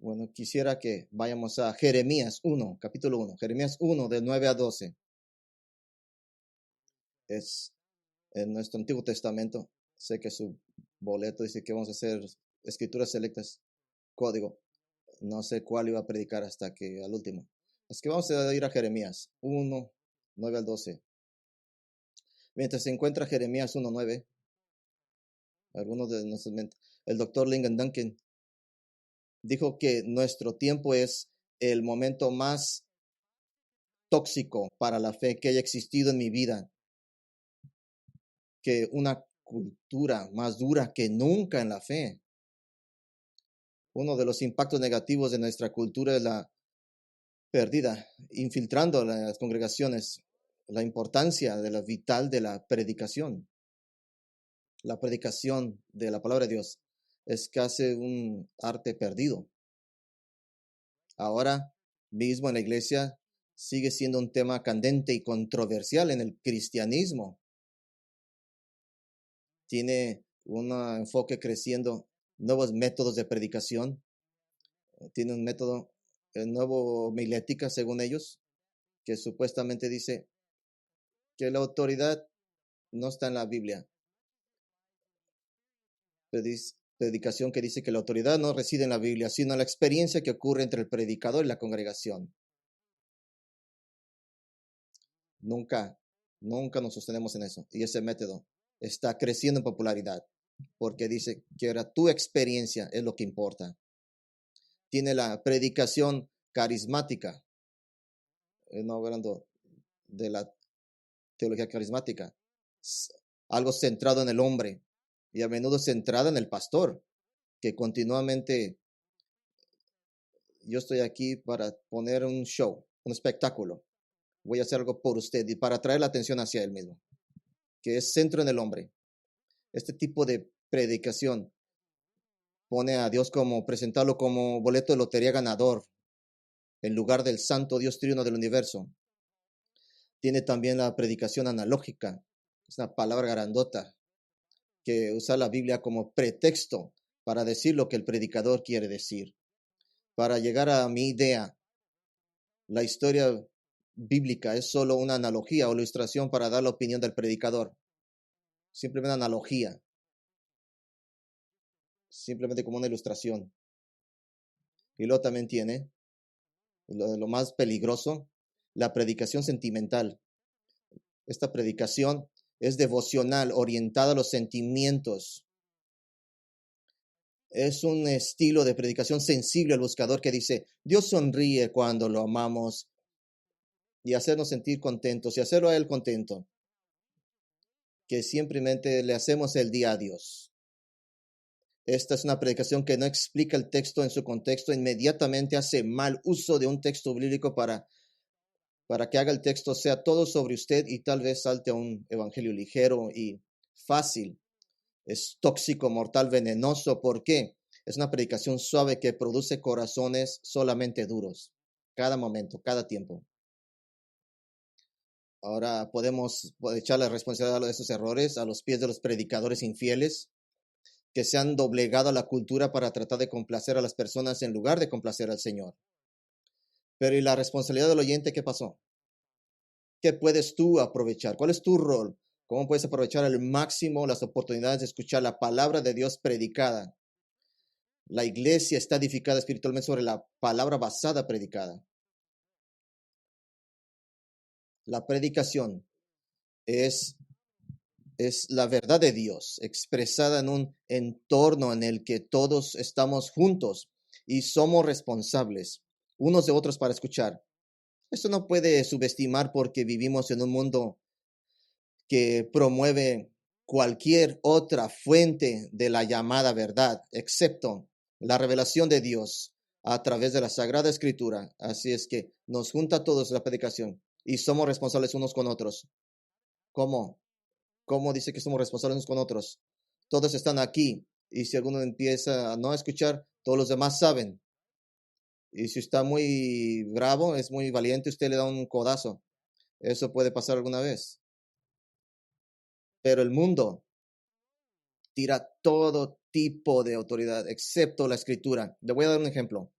Bueno, quisiera que vayamos a Jeremías 1, capítulo 1. Jeremías 1, del 9 a 12. Es en nuestro Antiguo Testamento. Sé que su boleto dice que vamos a hacer escrituras selectas, código. No sé cuál iba a predicar hasta que al último. Así que vamos a ir a Jeremías 1, 9 al 12. Mientras se encuentra Jeremías 1, 9, algunos de nuestros el doctor Lyndon Duncan dijo que nuestro tiempo es el momento más tóxico para la fe que haya existido en mi vida, que una cultura más dura que nunca en la fe. Uno de los impactos negativos de nuestra cultura es la pérdida, infiltrando las congregaciones, la importancia de la vital de la predicación. La predicación de la palabra de Dios es casi un arte perdido. Ahora mismo en la iglesia sigue siendo un tema candente y controversial en el cristianismo. Tiene un enfoque creciendo, nuevos métodos de predicación. Tiene un método nuevo homilética, según ellos, que supuestamente dice que la autoridad no está en la Biblia. Predicación que dice que la autoridad no reside en la Biblia, sino en la experiencia que ocurre entre el predicador y la congregación. Nunca nos sostenemos en eso. Y ese método está creciendo en popularidad porque dice que ahora tu experiencia es lo que importa. Tiene la predicación carismática, no hablando de la teología carismática, algo centrado en el hombre y a menudo centrada en el pastor, que continuamente yo estoy aquí para poner un show, un espectáculo. Voy a hacer algo por usted y para atraer la atención hacia él mismo, que es centro en el hombre. Este tipo de predicación pone a Dios como, presentarlo como boleto de lotería ganador en lugar del santo Dios triuno del universo. Tiene también la predicación analógica, es una palabra grandota, que usa la Biblia como pretexto para decir lo que el predicador quiere decir. Para llegar a mi idea, la historia bíblica es solo una analogía o ilustración para dar la opinión del predicador. Simplemente una analogía, simplemente como una ilustración. Y luego también tiene lo más peligroso, la predicación sentimental. Esta predicación es devocional, orientada a los sentimientos. Es un estilo de predicación sensible al buscador que dice, Dios sonríe cuando lo amamos y hacernos sentir contentos y hacerlo a Él contento. Que simplemente le hacemos el día a Dios. Esta es una predicación que no explica el texto en su contexto, inmediatamente hace mal uso de un texto bíblico para que haga el texto sea todo sobre usted y tal vez salte a un evangelio ligero y fácil. Es tóxico, mortal, venenoso. ¿Por qué? Es una predicación suave que produce corazones solamente duros, cada momento, cada tiempo. Ahora podemos echar la responsabilidad de esos errores a los pies de los predicadores infieles que se han doblegado a la cultura para tratar de complacer a las personas en lugar de complacer al Señor. Pero ¿y la responsabilidad del oyente qué pasó? ¿Qué puedes tú aprovechar? ¿Cuál es tu rol? ¿Cómo puedes aprovechar al máximo las oportunidades de escuchar la palabra de Dios predicada? La iglesia está edificada espiritualmente sobre la palabra basada predicada. La predicación es la verdad de Dios expresada en un entorno en el que todos estamos juntos y somos responsables unos de otros para escuchar. Esto no puede subestimar porque vivimos en un mundo que promueve cualquier otra fuente de la llamada verdad, excepto la revelación de Dios a través de la Sagrada Escritura. Así es que nos junta a todos la predicación y somos responsables unos con otros. ¿Cómo? ¿Cómo dice que somos responsables unos con otros? Todos están aquí y si alguno empieza a no escuchar, todos los demás saben. Y si está muy bravo, es muy valiente, usted le da un codazo. Eso puede pasar alguna vez. Pero el mundo tira todo tipo de autoridad, excepto la escritura. Le voy a dar un ejemplo.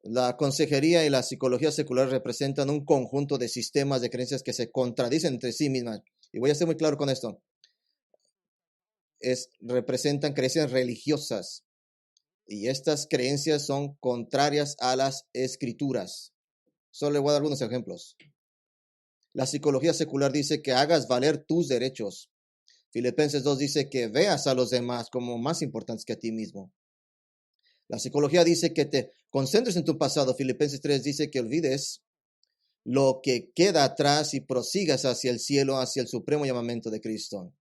La consejería y la psicología secular representan un conjunto de sistemas de creencias que se contradicen entre sí mismas. Y voy a ser muy claro con esto. Representan creencias religiosas. Y estas creencias son contrarias a las escrituras. Solo le voy a dar algunos ejemplos. La psicología secular dice que hagas valer tus derechos. Filipenses 2 dice que veas a los demás como más importantes que a ti mismo. La psicología dice que te concentres en tu pasado. Filipenses 3 dice que olvides lo que queda atrás y prosigas hacia el cielo, hacia el supremo llamamiento de Cristo.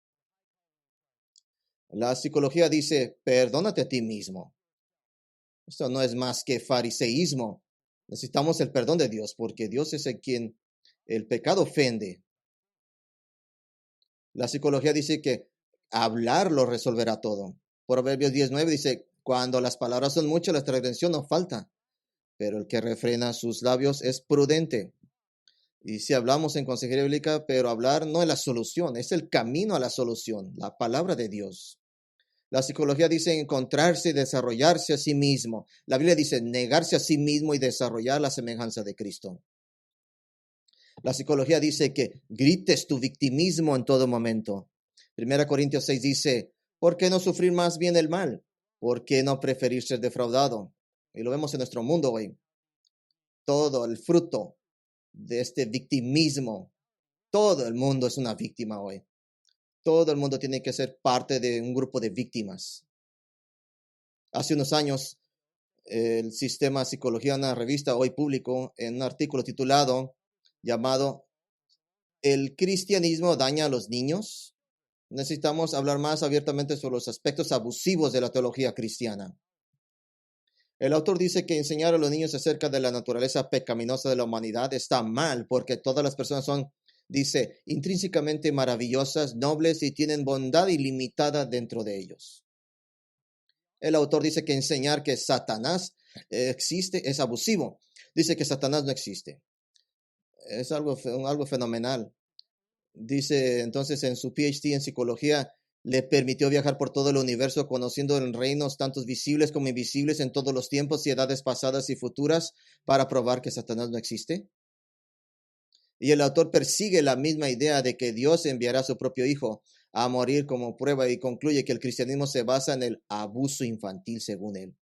La psicología dice, perdónate a ti mismo. Esto no es más que fariseísmo. Necesitamos el perdón de Dios porque Dios es el quien el pecado ofende. La psicología dice que hablar lo resolverá todo. Proverbios 19 dice, cuando las palabras son muchas, la transgresión no falta, pero el que refrena sus labios es prudente. Y si hablamos en consejería bíblica, pero hablar no es la solución, es el camino a la solución, la palabra de Dios. La psicología dice encontrarse y desarrollarse a sí mismo. La Biblia dice negarse a sí mismo y desarrollar la semejanza de Cristo. La psicología dice que grites tu victimismo en todo momento. 1 Corintios 6 dice, ¿por qué no sufrir más bien el mal? ¿Por qué no preferir ser defraudado? Y lo vemos en nuestro mundo hoy. Todo el fruto de este victimismo. Todo el mundo es una víctima hoy. Todo el mundo tiene que ser parte de un grupo de víctimas. Hace unos años, el Sistema Psicología, una revista hoy publicó en un artículo titulado, llamado ¿El cristianismo daña a los niños? Necesitamos hablar más abiertamente sobre los aspectos abusivos de la teología cristiana. El autor dice que enseñar a los niños acerca de la naturaleza pecaminosa de la humanidad está mal porque todas las personas son, dice, intrínsecamente maravillosas, nobles y tienen bondad ilimitada dentro de ellos. El autor dice que enseñar que Satanás existe es abusivo. Dice que Satanás no existe. Es algo fenomenal. Dice entonces en su PhD en psicología, le permitió viajar por todo el universo conociendo en reinos tantos visibles como invisibles en todos los tiempos y edades pasadas y futuras para probar que Satanás no existe. Y el autor persigue la misma idea de que Dios enviará a su propio hijo a morir como prueba y concluye que el cristianismo se basa en el abuso infantil según él.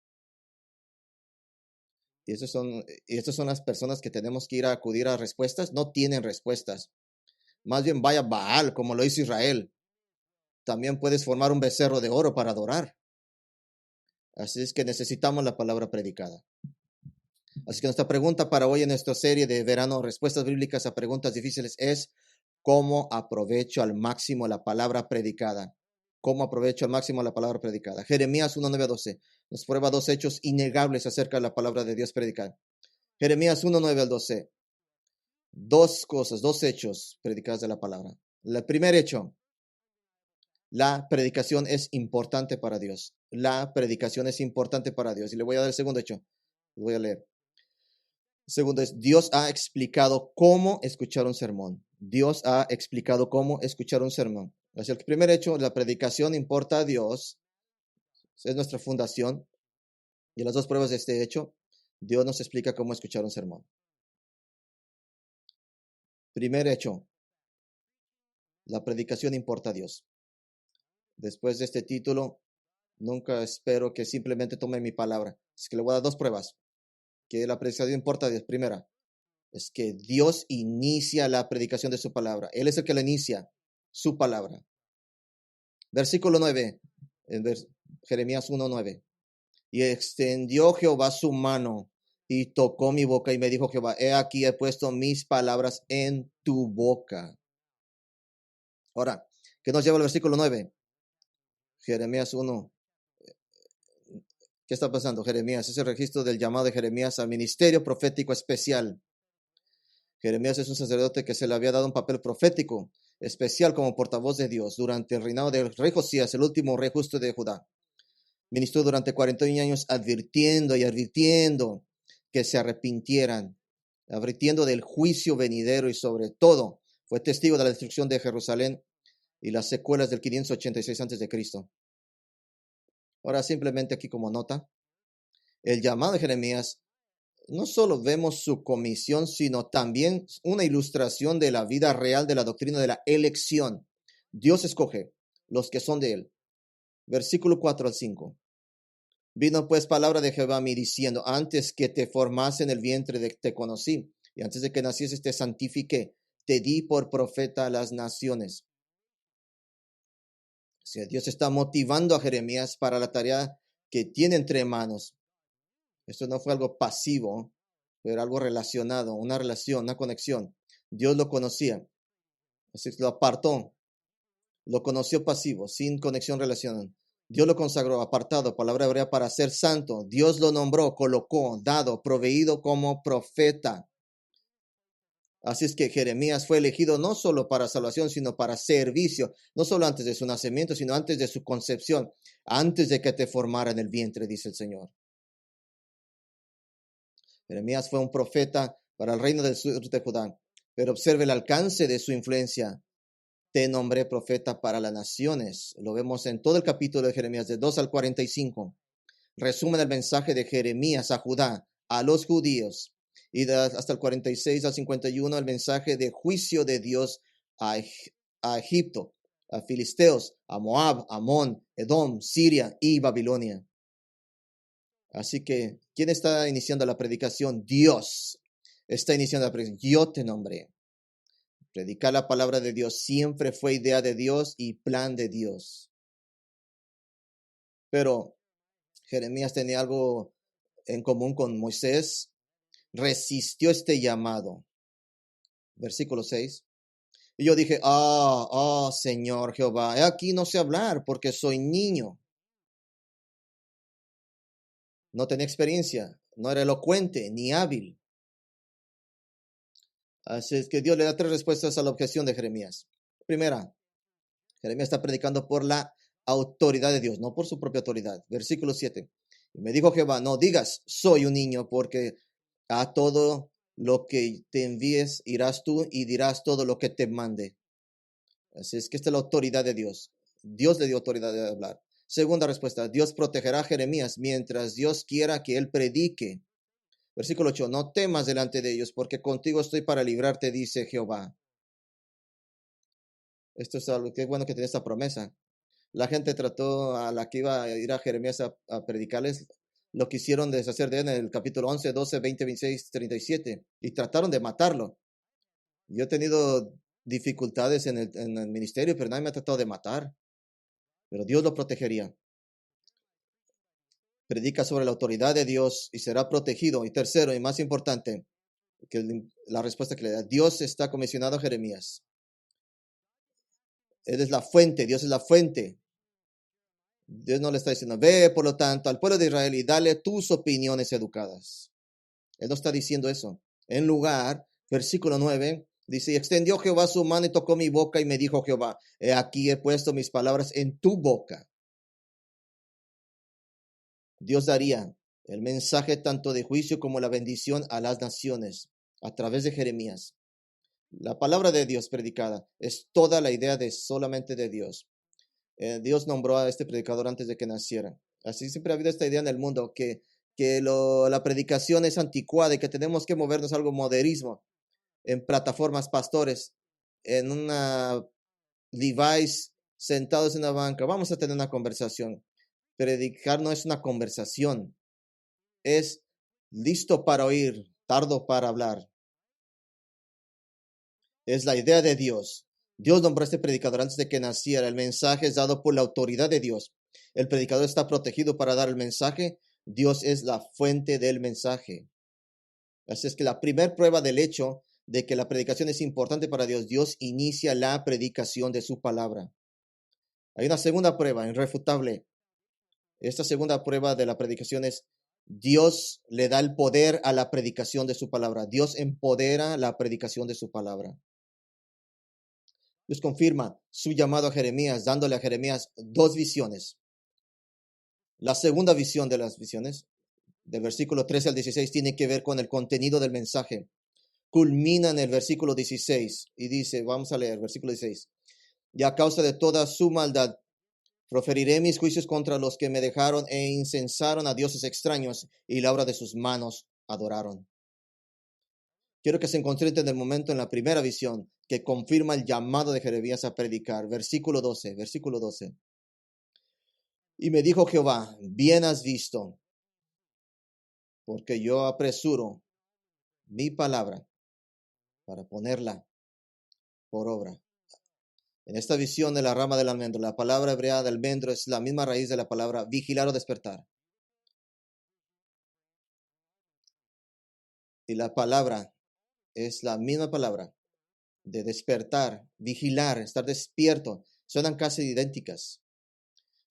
Y estas son las personas que tenemos que ir a acudir a respuestas. No tienen respuestas. Más bien vaya Baal, como lo hizo Israel. También puedes formar un becerro de oro para adorar. Así es que necesitamos la palabra predicada. Así que nuestra pregunta para hoy en nuestra serie de verano, respuestas bíblicas a preguntas difíciles, es ¿cómo aprovecho al máximo la palabra predicada? ¿Cómo aprovecho al máximo la palabra predicada? Jeremías 1:9-12 nos prueba dos hechos innegables acerca de la palabra de Dios predicada. Jeremías 1:9-12. Dos cosas, dos hechos predicados de la palabra. El primer hecho, la predicación es importante para Dios. La predicación es importante para Dios. Y le voy a dar el segundo hecho. Lo voy a leer. Segundo es, Dios ha explicado cómo escuchar un sermón. Dios ha explicado cómo escuchar un sermón. Así el primer hecho, la predicación importa a Dios. Es nuestra fundación. Y las dos pruebas de este hecho, Dios nos explica cómo escuchar un sermón. Primer hecho, la predicación importa a Dios. Después de este título, nunca espero que simplemente tome mi palabra. Es que le voy a dar dos pruebas. Que la predicación importa a Dios. Primera, es que Dios inicia la predicación de su palabra. Él es el que la inicia, su palabra. Versículo 9, en Jeremías 1:9. Y extendió Jehová su mano y tocó mi boca y me dijo Jehová, he aquí he puesto mis palabras en tu boca. Ahora, ¿qué nos lleva al versículo 9? Jeremías 1. ¿Qué está pasando? Jeremías es el registro del llamado de Jeremías al ministerio profético especial. Jeremías es un sacerdote que se le había dado un papel profético especial como portavoz de Dios durante el reinado del rey Josías, el último rey justo de Judá. Ministró durante 41 años advirtiendo y advirtiendo que se arrepintieran, advirtiendo del juicio venidero y sobre todo fue testigo de la destrucción de Jerusalén y las secuelas del 586 a.C. Ahora simplemente aquí como nota, el llamado de Jeremías no solo vemos su comisión, sino también una ilustración de la vida real de la doctrina de la elección. Dios escoge los que son de él. Versículo 4 al 5. Vino pues palabra de Jehová a mí diciendo, antes que te formase en el vientre te conocí, y antes de que nacieses te santifiqué, te di por profeta a las naciones. O sea, Dios está motivando a Jeremías para la tarea que tiene entre manos. Esto no fue algo pasivo, pero algo relacionado, una relación, una conexión. Dios lo conocía, así que lo apartó, lo conoció pasivo, sin conexión relacional. Dios lo consagró, apartado, palabra hebrea para ser santo. Dios lo nombró, colocó, dado, proveído como profeta. Así es que Jeremías fue elegido no solo para salvación, sino para servicio, no solo antes de su nacimiento, sino antes de su concepción, antes de que te formara en el vientre, dice el Señor. Jeremías fue un profeta para el reino del sur de Judá, pero observe el alcance de su influencia. Te nombré profeta para las naciones. Lo vemos en todo el capítulo de Jeremías, de 2 al 45. Resumen el mensaje de Jeremías a Judá, a los judíos, y hasta el 46 al 51 el mensaje de juicio de Dios a Egipto, a Filisteos, a Moab, Amón, Edom, Siria y Babilonia. Así que, ¿quién está iniciando la predicación? Dios está iniciando la predicación. Yo te nombré. Predicar la palabra de Dios siempre fue idea de Dios y plan de Dios. Pero Jeremías tenía algo en común con Moisés. Resistió este llamado. Versículo 6. Y yo dije, Señor Jehová, aquí no sé hablar porque soy niño. No tenía experiencia, no era elocuente ni hábil. Así es que Dios le da 3 respuestas a la objeción de Jeremías. Primera, Jeremías está predicando por la autoridad de Dios, no por su propia autoridad. Versículo 7. Y me dijo Jehová, no digas, soy un niño, porque a todo lo que te envíes irás tú y dirás todo lo que te mande. Así es que esta es la autoridad de Dios. Dios le dio autoridad de hablar. Segunda respuesta, Dios protegerá a Jeremías mientras Dios quiera que él predique. Versículo 8, no temas delante de ellos, porque contigo estoy para librarte, dice Jehová. Esto es algo que es bueno que tiene esta promesa. La gente trató a la que iba a ir a Jeremías a predicarles, lo quisieron deshacer de él en el capítulo 11, 12, 20, 26, 37, y trataron de matarlo. Yo he tenido dificultades en el ministerio, pero nadie me ha tratado de matar. Pero Dios lo protegería. Predica sobre la autoridad de Dios y será protegido. Y tercero, y más importante, que la respuesta que le da, Dios está comisionado a Jeremías. Él es la fuente, Dios es la fuente. Dios no le está diciendo, ve por lo tanto al pueblo de Israel y dale tus opiniones educadas. Él no está diciendo eso. En lugar, versículo 9, dice, y extendió Jehová su mano y tocó mi boca y me dijo Jehová, he aquí he puesto mis palabras en tu boca. Dios daría el mensaje tanto de juicio como la bendición a las naciones a través de Jeremías. La palabra de Dios predicada es toda la idea de solamente de Dios. Dios nombró a este predicador antes de que naciera. Así siempre ha habido esta idea en el mundo que la predicación es anticuada y que tenemos que movernos a algo modernismo en plataformas pastores, en una device, sentados en una banca. Vamos a tener una conversación. Predicar no es una conversación. Es listo para oír, tardo para hablar. Es la idea de Dios. Dios nombró a este predicador antes de que naciera. El mensaje es dado por la autoridad de Dios. El predicador está protegido para dar el mensaje. Dios es la fuente del mensaje. Así es que la primera prueba del hecho de que la predicación es importante para Dios, Dios inicia la predicación de su palabra. Hay una segunda prueba, irrefutable. Esta segunda prueba de la predicación es Dios le da el poder a la predicación de su palabra. Dios empodera la predicación de su palabra. Dios confirma su llamado a Jeremías, dándole a Jeremías 2 visiones. La segunda visión de las visiones, del versículo 13 al 16, tiene que ver con el contenido del mensaje. Culmina en el versículo 16 y dice, vamos a leer, versículo 16. Y a causa de toda su maldad, proferiré mis juicios contra los que me dejaron e incensaron a dioses extraños y la obra de sus manos. adoraron. Quiero que se concentren en el momento en la primera visión que confirma el llamado de Jeremías a predicar. Versículo 12. Y me dijo Jehová, bien has visto, porque yo apresuro mi palabra para ponerla por obra. En esta visión de la rama del almendro, la palabra hebrea del almendro es la misma raíz de la palabra vigilar o despertar. Y la palabra es la misma palabra de despertar, vigilar, estar despierto. Suenan casi idénticas.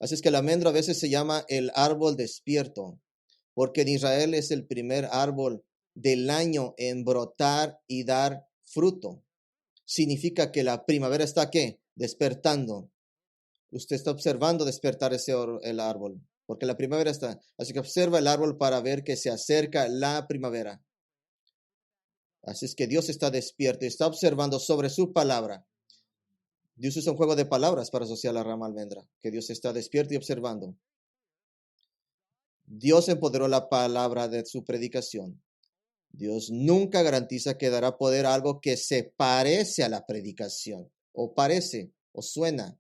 Así es que el almendro a veces se llama el árbol despierto, porque en Israel es el primer árbol del año en brotar y dar fruto. Significa que la primavera está ¿qué? Despertando. Usted está observando despertar el árbol, porque la primavera está. Así que observa el árbol para ver que se acerca la primavera. Así es que Dios está despierto y está observando sobre su palabra. Dios usa un juego de palabras para asociar la rama almendra, que Dios está despierto y observando. Dios empoderó la palabra de su predicación. Dios nunca garantiza que dará poder a algo que se parece a la predicación, o parece, o suena.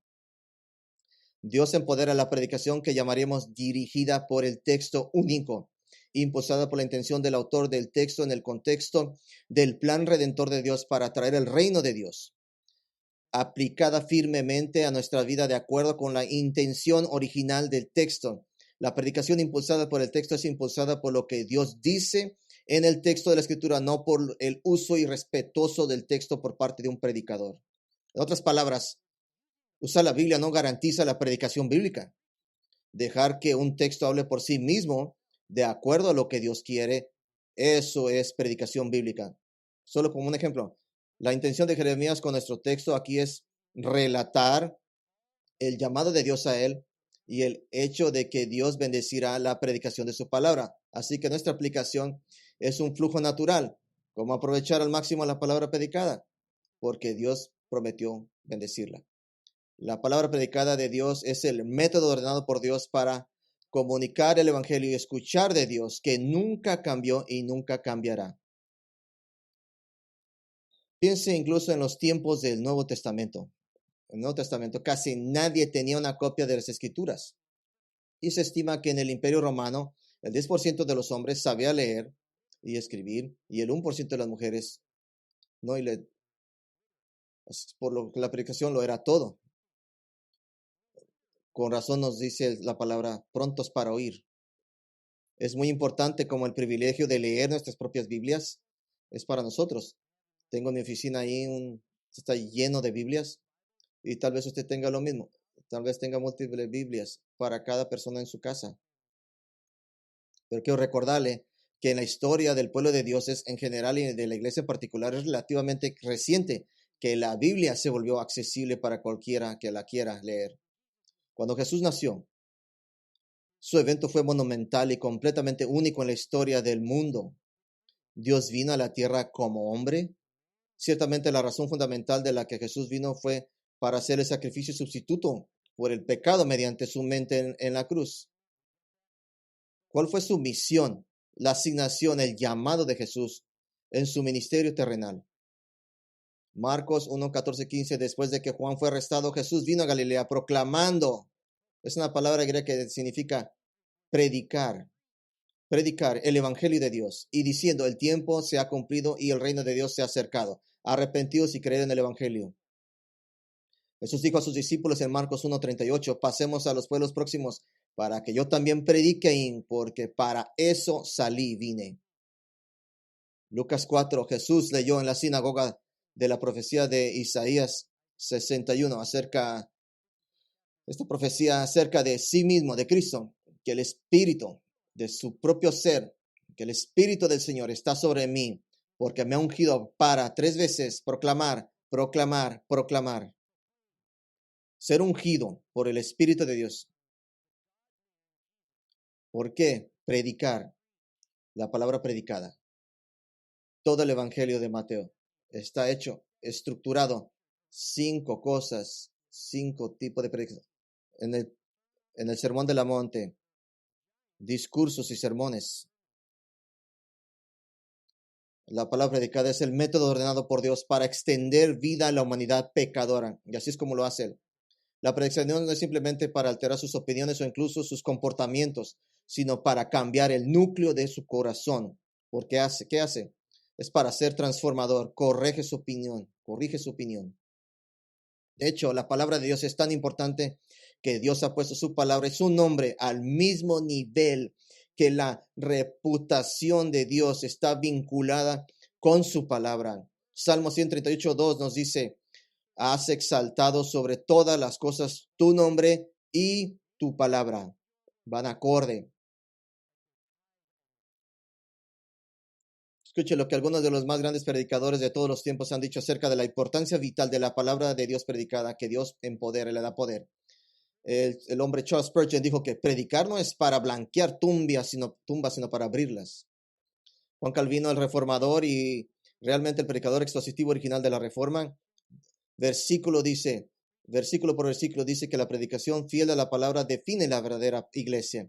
Dios empodera la predicación que llamaríamos dirigida por el texto único, impulsada por la intención del autor del texto en el contexto del plan redentor de Dios para traer el reino de Dios, aplicada firmemente a nuestra vida de acuerdo con la intención original del texto. La predicación impulsada por el texto es impulsada por lo que Dios dice en el texto de la Escritura, no por el uso irrespetuoso del texto por parte de un predicador. En otras palabras, usar la Biblia no garantiza la predicación bíblica. Dejar que un texto hable por sí mismo de acuerdo a lo que Dios quiere, eso es predicación bíblica. Solo como un ejemplo, la intención de Jeremías con nuestro texto aquí es relatar el llamado de Dios a él y el hecho de que Dios bendecirá la predicación de su palabra. Así que nuestra aplicación es un flujo natural, como aprovechar al máximo la palabra predicada, porque Dios prometió bendecirla. La palabra predicada de Dios es el método ordenado por Dios para comunicar el evangelio y escuchar de Dios, que nunca cambió y nunca cambiará. Piense incluso en los tiempos del Nuevo Testamento. En el Nuevo Testamento casi nadie tenía una copia de las Escrituras. Y se estima que en el Imperio Romano el 10% de los hombres sabía leer y escribir y el 1% de las mujeres no. Por lo que la predicación lo era todo. Con razón nos dice la palabra prontos para oír. Es muy importante como el privilegio de leer nuestras propias Biblias es para nosotros. Tengo en mi oficina ahí, está lleno de Biblias y tal vez usted tenga lo mismo. Tal vez tenga múltiples Biblias para cada persona en su casa. Pero quiero recordarle que en la historia del pueblo de Dios es en general y de la iglesia en particular es relativamente reciente que la Biblia se volvió accesible para cualquiera que la quiera leer. Cuando Jesús nació, su evento fue monumental y completamente único en la historia del mundo. Dios vino a la tierra como hombre. Ciertamente la razón fundamental de la que Jesús vino fue para hacer el sacrificio sustituto por el pecado mediante su mente en la cruz. ¿Cuál fue su misión, la asignación, el llamado de Jesús en su ministerio terrenal? Marcos 1, 14, 15, después de que Juan fue arrestado, Jesús vino a Galilea proclamando. Es una palabra griega que significa predicar el evangelio de Dios y diciendo, el tiempo se ha cumplido y el reino de Dios se ha acercado. Arrepentidos y creed en el evangelio. Jesús dijo a sus discípulos en Marcos 1:38, pasemos a los pueblos próximos para que yo también predique, porque para eso vine. Lucas 4, Jesús leyó en la sinagoga de la profecía de Isaías 61 esta profecía acerca de sí mismo, de Cristo, que el Espíritu de su propio ser, que el Espíritu del Señor está sobre mí, porque me ha ungido para 3 veces proclamar. Ser ungido por el Espíritu de Dios. ¿Por qué? Predicar. La palabra predicada. Todo el Evangelio de Mateo está hecho, estructurado. 5 cosas, 5 tipos de predicación. En el Sermón de la Monte, discursos y sermones. La palabra predicada es el método ordenado por Dios para extender vida a la humanidad pecadora. Y así es como lo hace Él. La predicación no es simplemente para alterar sus opiniones o incluso sus comportamientos, sino para cambiar el núcleo de su corazón. ¿Por qué hace? ¿Qué hace? Es para ser transformador, corrige su opinión. De hecho, la palabra de Dios es tan importante que Dios ha puesto su palabra y su nombre al mismo nivel que la reputación de Dios está vinculada con su palabra. Salmo 138:2 nos dice: has exaltado sobre todas las cosas tu nombre y tu palabra. Van acorde. Escuche lo que algunos de los más grandes predicadores de todos los tiempos han dicho acerca de la importancia vital de la palabra de Dios predicada, que Dios empodera, le da poder. El hombre Charles Spurgeon dijo que predicar no es para blanquear tumbas, sino para abrirlas. Juan Calvino, el reformador y realmente el predicador expositivo original de la Reforma, versículo por versículo dice que la predicación fiel a la palabra define la verdadera iglesia.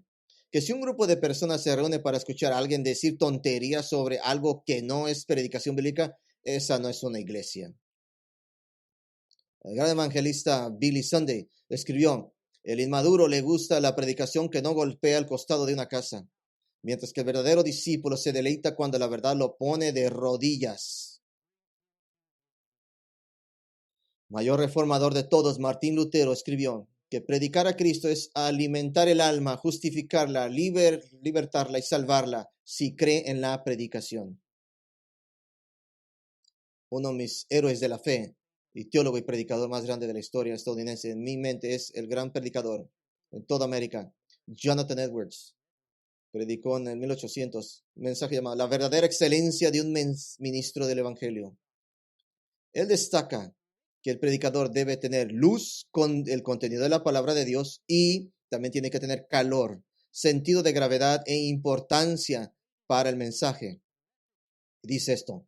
Que si un grupo de personas se reúne para escuchar a alguien decir tonterías sobre algo que no es predicación bíblica, esa no es una iglesia. El gran evangelista Billy Sunday escribió: el inmaduro le gusta la predicación que no golpea el costado de una casa, mientras que el verdadero discípulo se deleita cuando la verdad lo pone de rodillas. Mayor reformador de todos, Martín Lutero, escribió que predicar a Cristo es alimentar el alma, justificarla, libertarla y salvarla si cree en la predicación. Uno de mis héroes de la fe y teólogo y predicador más grande de la historia estadounidense, en mi mente, es el gran predicador en toda América, Jonathan Edwards. Predicó en el 1800 un mensaje llamado La verdadera excelencia de un ministro del Evangelio. Él destaca que el predicador debe tener luz con el contenido de la palabra de Dios y también tiene que tener calor, sentido de gravedad e importancia para el mensaje. Dice esto: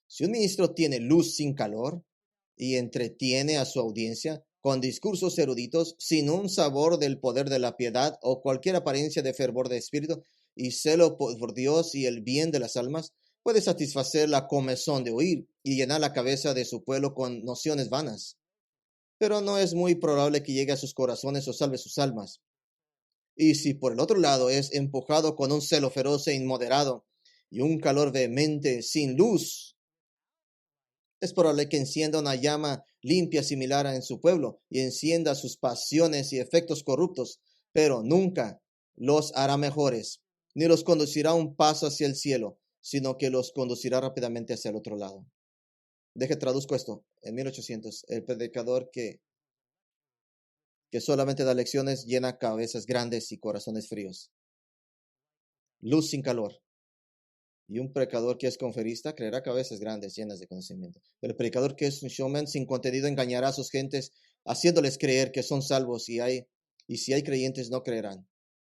si un ministro tiene luz sin calor y entretiene a su audiencia con discursos eruditos, sin un sabor del poder de la piedad o cualquier apariencia de fervor de espíritu y celo por Dios y el bien de las almas, puede satisfacer la comezón de oír y llenar la cabeza de su pueblo con nociones vanas. Pero no es muy probable que llegue a sus corazones o salve sus almas. Y si por el otro lado es empujado con un celo feroz e inmoderado y un calor vehemente sin luz, es probable que encienda una llama limpia similar en su pueblo y encienda sus pasiones y efectos corruptos, pero nunca los hará mejores, ni los conducirá un paso hacia el cielo, sino que los conducirá rápidamente hacia el otro lado. Traduzco esto. En 1800, el predicador que solamente da lecciones llena cabezas grandes y corazones fríos. Luz sin calor. Y un predicador que es conferista creerá cabezas grandes llenas de conocimiento. Pero el predicador que es un showman sin contenido engañará a sus gentes, haciéndoles creer que son salvos, y si hay creyentes no creerán,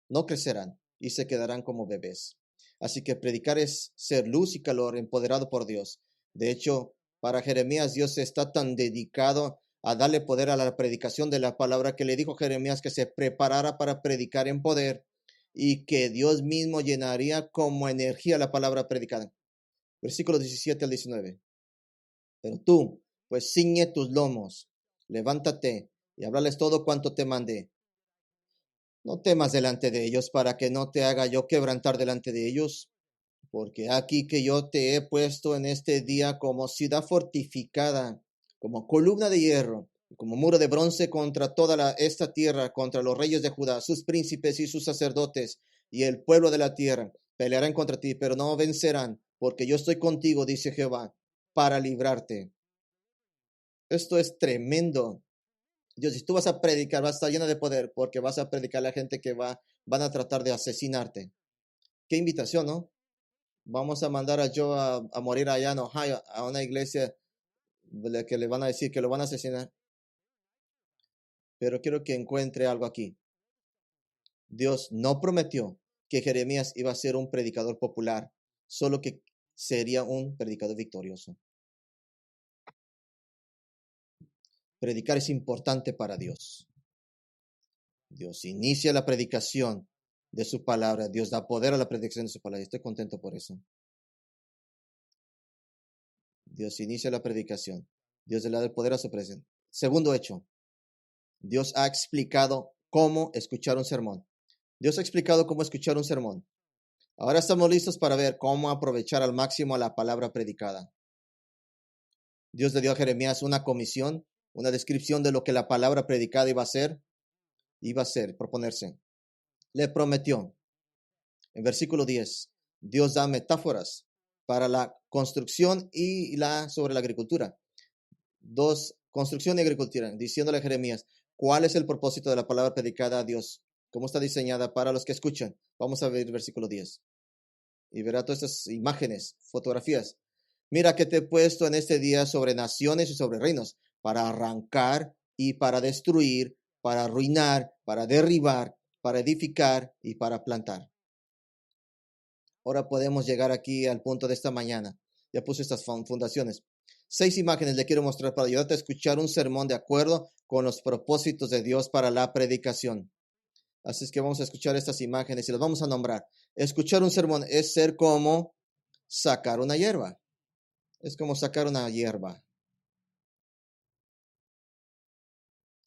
no crecerán y se quedarán como bebés. Así que predicar es ser luz y calor empoderado por Dios. De hecho, para Jeremías, Dios está tan dedicado a darle poder a la predicación de la palabra que le dijo a Jeremías que se preparara para predicar en poder y que Dios mismo llenaría como energía la palabra predicada. Versículos 17 al 19. Pero tú, pues ciñe tus lomos, levántate y háblales todo cuanto te mandé. No temas delante de ellos para que no te haga yo quebrantar delante de ellos, porque aquí que yo te he puesto en este día como ciudad fortificada, como columna de hierro, como muro de bronce contra toda esta tierra, contra los reyes de Judá, sus príncipes y sus sacerdotes, y el pueblo de la tierra pelearán contra ti, pero no vencerán, porque yo estoy contigo, dice Jehová, para librarte. Esto es tremendo. Dios, si tú vas a predicar, vas a estar llena de poder, porque vas a predicar a la gente que van a tratar de asesinarte. Qué invitación, ¿no? Vamos a mandar a Joe a morir allá en Ohio, a una iglesia que le van a decir que lo van a asesinar. Pero quiero que encuentre algo aquí. Dios no prometió que Jeremías iba a ser un predicador popular, solo que sería un predicador victorioso. Predicar es importante para Dios. Dios inicia la predicación de su palabra. Dios da poder a la predicación de su palabra. Estoy contento por eso. Dios inicia la predicación. Dios le da el poder a su presencia. Segundo hecho, Dios ha explicado cómo escuchar un sermón. Dios ha explicado cómo escuchar un sermón. Ahora estamos listos para ver cómo aprovechar al máximo la palabra predicada. Dios le dio a Jeremías una comisión, una descripción de lo que la palabra predicada iba a ser, proponerse. Le prometió. En versículo 10, Dios da metáforas para la construcción y sobre la agricultura. Construcción y agricultura, diciéndole a Jeremías, ¿cuál es el propósito de la palabra predicada a Dios? ¿Cómo está diseñada para los que escuchan? Vamos a ver el versículo 10. Y verá todas estas imágenes, fotografías. Mira que te he puesto en este día sobre naciones y sobre reinos, para arrancar y para destruir, para arruinar, para derribar, para edificar y para plantar. Ahora podemos llegar aquí al punto de esta mañana. Ya puse estas fundaciones. 6 imágenes le quiero mostrar para ayudarte a escuchar un sermón de acuerdo con los propósitos de Dios para la predicación. Así es que vamos a escuchar estas imágenes y las vamos a nombrar. Escuchar un sermón es ser como sacar una hierba. Es como sacar una hierba.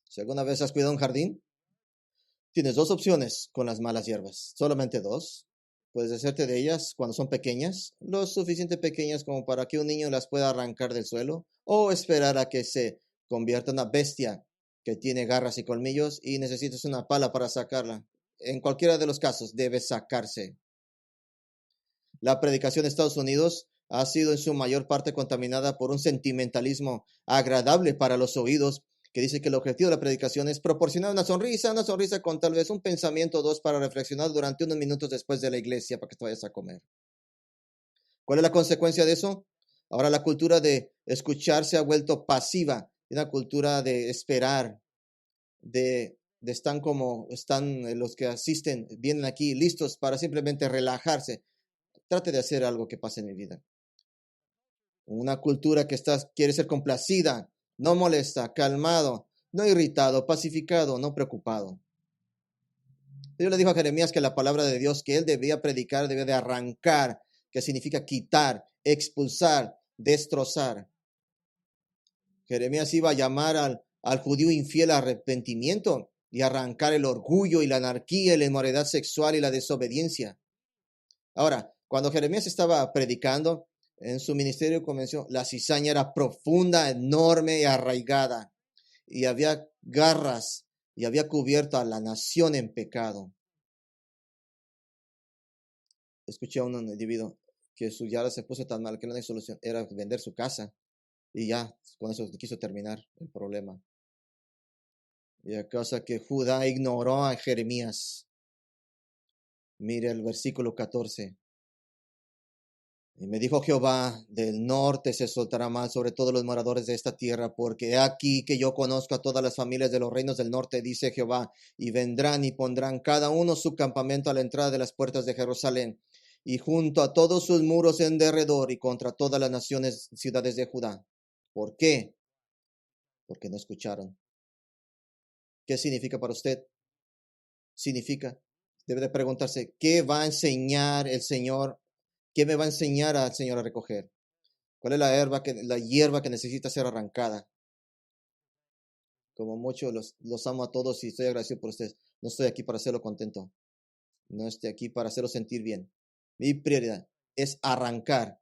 Si alguna vez has cuidado un jardín, tienes 2 opciones con las malas hierbas. Solamente 2. Puedes deshacerte de ellas cuando son pequeñas, lo suficiente pequeñas como para que un niño las pueda arrancar del suelo, o esperar a que se convierta en una bestia que tiene garras y colmillos y necesitas una pala para sacarla. En cualquiera de los casos debe sacarse. La predicación de Estados Unidos ha sido en su mayor parte contaminada por un sentimentalismo agradable para los oídos, que dice que el objetivo de la predicación es proporcionar una sonrisa con tal vez un pensamiento o 2 para reflexionar durante unos minutos después de la iglesia para que te vayas a comer. ¿Cuál es la consecuencia de eso? Ahora la cultura de escuchar se ha vuelto pasiva, una cultura de esperar, están los que asisten, vienen aquí listos para simplemente relajarse. Trate de hacer algo que pase en mi vida. Una cultura que quiere ser complacida, no molesta, calmado, no irritado, pacificado, no preocupado. Dios le dijo a Jeremías que la palabra de Dios que él debía predicar debía de arrancar, que significa quitar, expulsar, destrozar. Jeremías iba a llamar al judío infiel a arrepentimiento y arrancar el orgullo y la anarquía y la inmoralidad sexual y la desobediencia. Ahora, cuando Jeremías estaba predicando, en su ministerio comenzó, la cizaña era profunda, enorme y arraigada, y había garras, y había cubierto a la nación en pecado. Escuché a un individuo que su yarda se puso tan mal que la única solución era vender su casa, y ya, con eso quiso terminar el problema. Y a causa que Judá ignoró a Jeremías. Mire el versículo 14. Y me dijo Jehová, del norte se soltará mal sobre todos los moradores de esta tierra, porque he aquí que yo conozco a todas las familias de los reinos del norte, dice Jehová, y vendrán y pondrán cada uno su campamento a la entrada de las puertas de Jerusalén, y junto a todos sus muros en derredor, y contra todas las naciones, ciudades de Judá. ¿Por qué? Porque no escucharon. ¿Qué significa para usted? Significa, debe de preguntarse, ¿qué va a enseñar el Señor? ¿Qué me va a enseñar al Señor a recoger? ¿Cuál es la hierba que necesita ser arrancada? Como mucho los amo a todos y estoy agradecido por ustedes. No estoy aquí para hacerlo contento. No estoy aquí para hacerlo sentir bien. Mi prioridad es arrancar.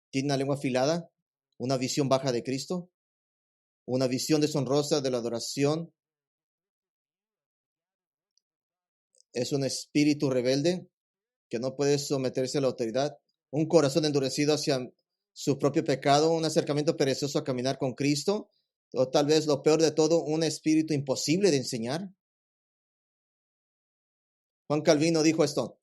¿Tiene una lengua afilada? ¿Una visión baja de Cristo? ¿Una visión deshonrosa de la adoración? ¿Es un espíritu rebelde que no puede someterse a la autoridad? ¿Un corazón endurecido hacia su propio pecado? ¿Un acercamiento perezoso a caminar con Cristo? O tal vez lo peor de todo, un espíritu imposible de enseñar. Juan Calvino dijo esto: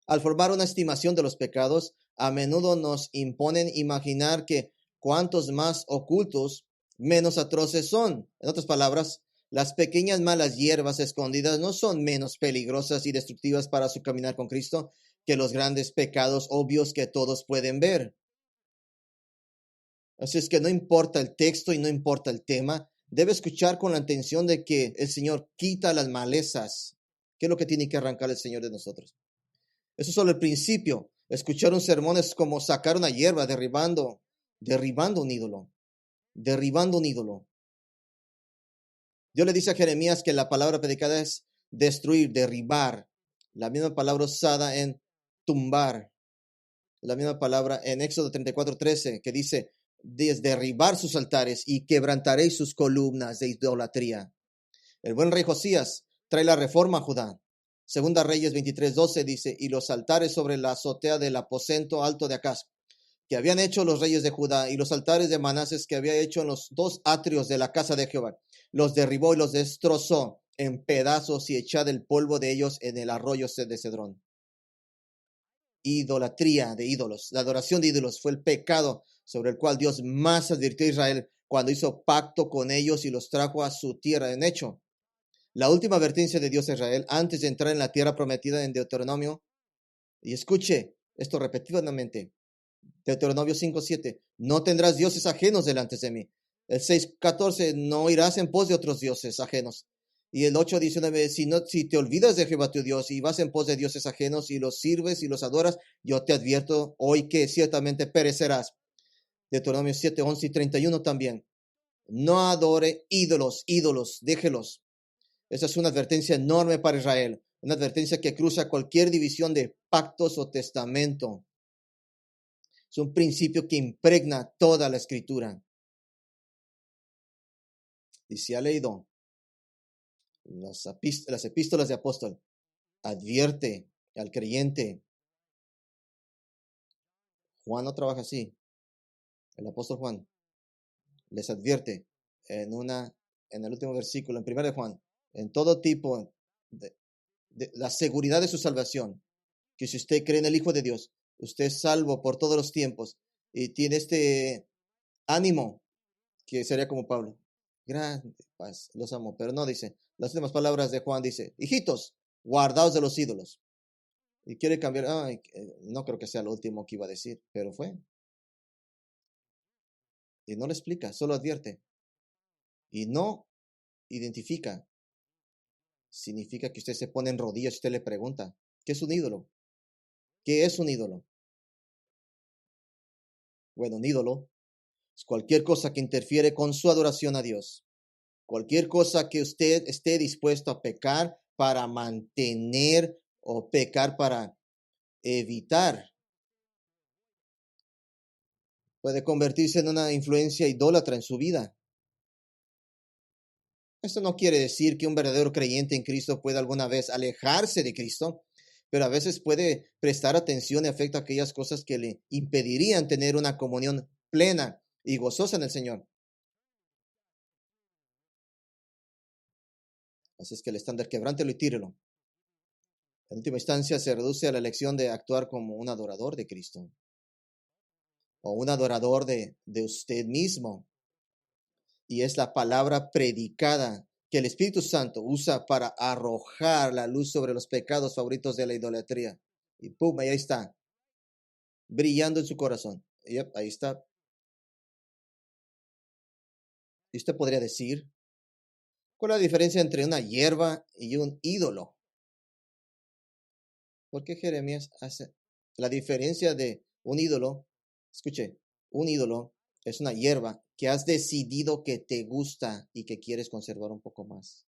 al formar una estimación de los pecados, a menudo nos imponen imaginar que cuantos más ocultos, menos atroces son. En otras palabras, las pequeñas malas hierbas escondidas no son menos peligrosas y destructivas para su caminar con Cristo que los grandes pecados obvios que todos pueden ver. Así es que no importa el texto y no importa el tema, debe escuchar con la intención de que el Señor quita las malezas. ¿Qué es lo que tiene que arrancar el Señor de nosotros? Eso es solo el principio. Escuchar un sermón es como sacar una hierba, derribando un ídolo, derribando un ídolo. Dios le dice a Jeremías que la palabra predicada es destruir, derribar. La misma palabra usada en tumbar. La misma palabra en Éxodo 34:13 que dice derribar sus altares y quebrantaréis sus columnas de idolatría. El buen rey Josías trae la reforma a Judá. Segunda Reyes 23:12 dice, y los altares sobre la azotea del aposento alto de Acaz, que habían hecho los reyes de Judá, y los altares de Manases que había hecho en los dos atrios de la casa de Jehová, los derribó y los destrozó en pedazos y echad el polvo de ellos en el arroyo de Cedrón. Idolatría de ídolos. La adoración de ídolos fue el pecado sobre el cual Dios más advirtió a Israel cuando hizo pacto con ellos y los trajo a su tierra. En hecho, la última advertencia de Dios a Israel antes de entrar en la tierra prometida en Deuteronomio, y escuche esto repetidamente, Deuteronomio 5:7, no tendrás dioses ajenos delante de mí. El 6:14, no irás en pos de otros dioses ajenos. Y el 8:19, si te olvidas de Jehová tu Dios y vas en pos de dioses ajenos y los sirves y los adoras, yo te advierto hoy que ciertamente perecerás. Deuteronomio 7:11-31 también. No adore ídolos, déjelos. Esa es una advertencia enorme para Israel, una advertencia que cruza cualquier división de pactos o testamento. Es un principio que impregna toda la escritura. Y si ha leído las epístolas de apóstol, advierte al creyente. Juan no trabaja así. El apóstol Juan les advierte en el último versículo, en 1 de Juan, en todo tipo de la seguridad de su salvación, que si usted cree en el Hijo de Dios, usted es salvo por todos los tiempos y tiene este ánimo que sería como Pablo. Grande paz, los amo, pero no dice. Las últimas palabras de Juan dice, hijitos, guardaos de los ídolos. Y quiere cambiar, no creo que sea lo último que iba a decir, pero fue. Y no le explica, solo advierte. Y no identifica. Significa que usted se pone en rodillas y usted le pregunta, ¿qué es un ídolo? ¿Qué es un ídolo? Bueno, un ídolo es cualquier cosa que interfiere con su adoración a Dios. Cualquier cosa que usted esté dispuesto a pecar para mantener o pecar para evitar, puede convertirse en una influencia idólatra en su vida. Esto no quiere decir que un verdadero creyente en Cristo pueda alguna vez alejarse de Cristo, pero a veces puede prestar atención y afecto a aquellas cosas que le impedirían tener una comunión plena y gozosa en el Señor. Así es que el estándar, quebrántelo y tírelo. En última instancia, se reduce a la elección de actuar como un adorador de Cristo o un adorador de usted mismo. Y es la palabra predicada que el Espíritu Santo usa para arrojar la luz sobre los pecados favoritos de la idolatría. Y pum, ahí está, brillando en su corazón. Yep, ahí está. Y usted podría decir, ¿cuál es la diferencia entre una hierba y un ídolo? ¿Por qué Jeremías hace la diferencia de un ídolo? Escuche, un ídolo es una hierba que has decidido que te gusta y que quieres conservar un poco más.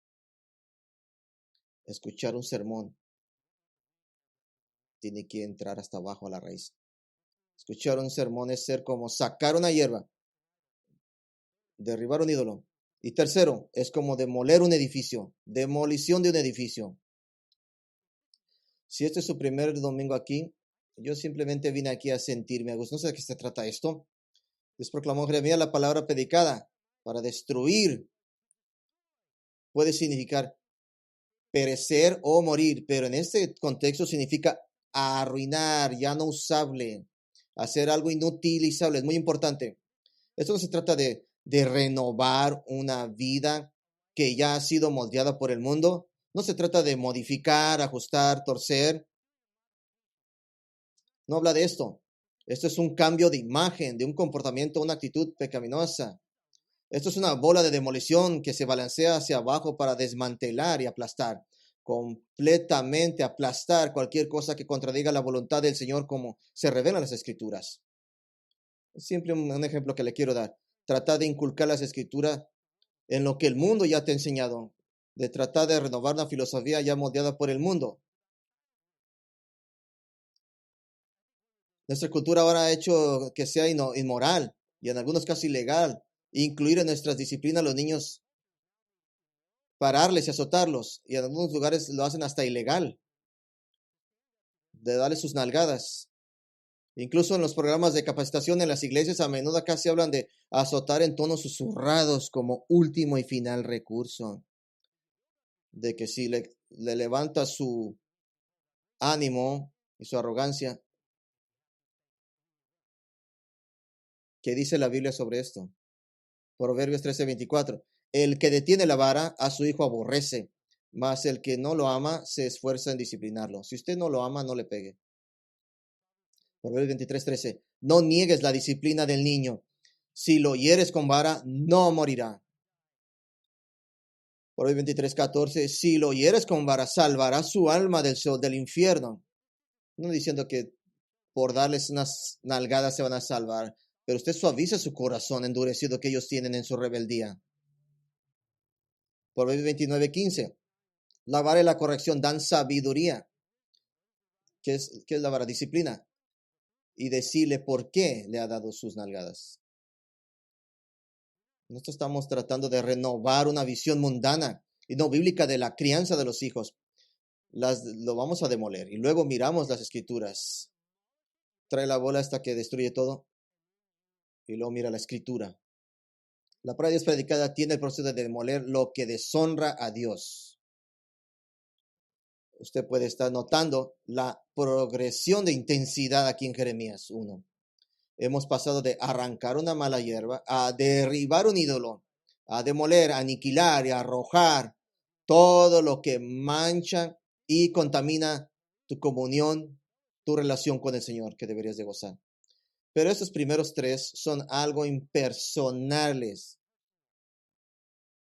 Escuchar un sermón tiene que entrar hasta abajo a la raíz. Escuchar un sermón es ser como sacar una hierba, derribar un ídolo. Y tercero, es como demoler un edificio, demolición de un edificio. Si este es su primer domingo aquí, yo simplemente vine aquí a sentirme a gusto. No sé de qué se trata esto. Dios proclamó en Jeremías la palabra predicada para destruir. Puede significar perecer o morir, pero en este contexto significa arruinar, ya no usable, hacer algo inutilizable. Es muy importante. Esto no se trata de renovar una vida que ya ha sido moldeada por el mundo. No se trata de modificar, ajustar, torcer. No habla de esto. Esto es un cambio de imagen, de un comportamiento, una actitud pecaminosa. Esto es una bola de demolición que se balancea hacia abajo para desmantelar y aplastar. completamente aplastar cualquier cosa que contradiga la voluntad del Señor como se revela en las Escrituras. Siempre un ejemplo que le quiero dar. Tratar de inculcar las Escrituras en lo que el mundo ya te ha enseñado, de tratar de renovar la filosofía ya moldeada por el mundo. Nuestra cultura ahora ha hecho que sea inmoral y en algunos casos ilegal incluir en nuestras disciplinas a los niños, pararles y azotarlos, y en algunos lugares lo hacen hasta ilegal, de darles sus nalgadas. Incluso en los programas de capacitación en las iglesias a menudo acá se hablan de azotar en tonos susurrados como último y final recurso. De que si le levanta su ánimo y su arrogancia, ¿qué dice la Biblia sobre esto? Proverbios 13:24. El que detiene la vara a su hijo aborrece, mas el que no lo ama se esfuerza en disciplinarlo. Si usted no lo ama, no le pegue. Proverbios 23:13. No niegues la disciplina del niño. Si lo hieres con vara, no morirá. Proverbios 23:14. Si lo hieres con vara, salvará su alma del infierno. No diciendo que por darles unas nalgadas se van a salvar, pero usted suaviza su corazón endurecido que ellos tienen en su rebeldía. Proverbios 29:15. La vara y la corrección dan sabiduría. ¿Qué es la vara? Disciplina. Y decirle por qué le ha dado sus nalgadas. Nosotros estamos tratando de renovar una visión mundana y no bíblica de la crianza de los hijos. Lo vamos a demoler y luego miramos las escrituras. Trae la bola hasta que destruye todo y luego mira la escritura. La palabra de Dios predicada tiene el proceso de demoler lo que deshonra a Dios. Usted puede estar notando la progresión de intensidad aquí en Jeremías 1. Hemos pasado de arrancar una mala hierba a derribar un ídolo, a demoler, a aniquilar y a arrojar todo lo que mancha y contamina tu comunión, tu relación con el Señor que deberías de gozar. Pero estos primeros tres son algo impersonales.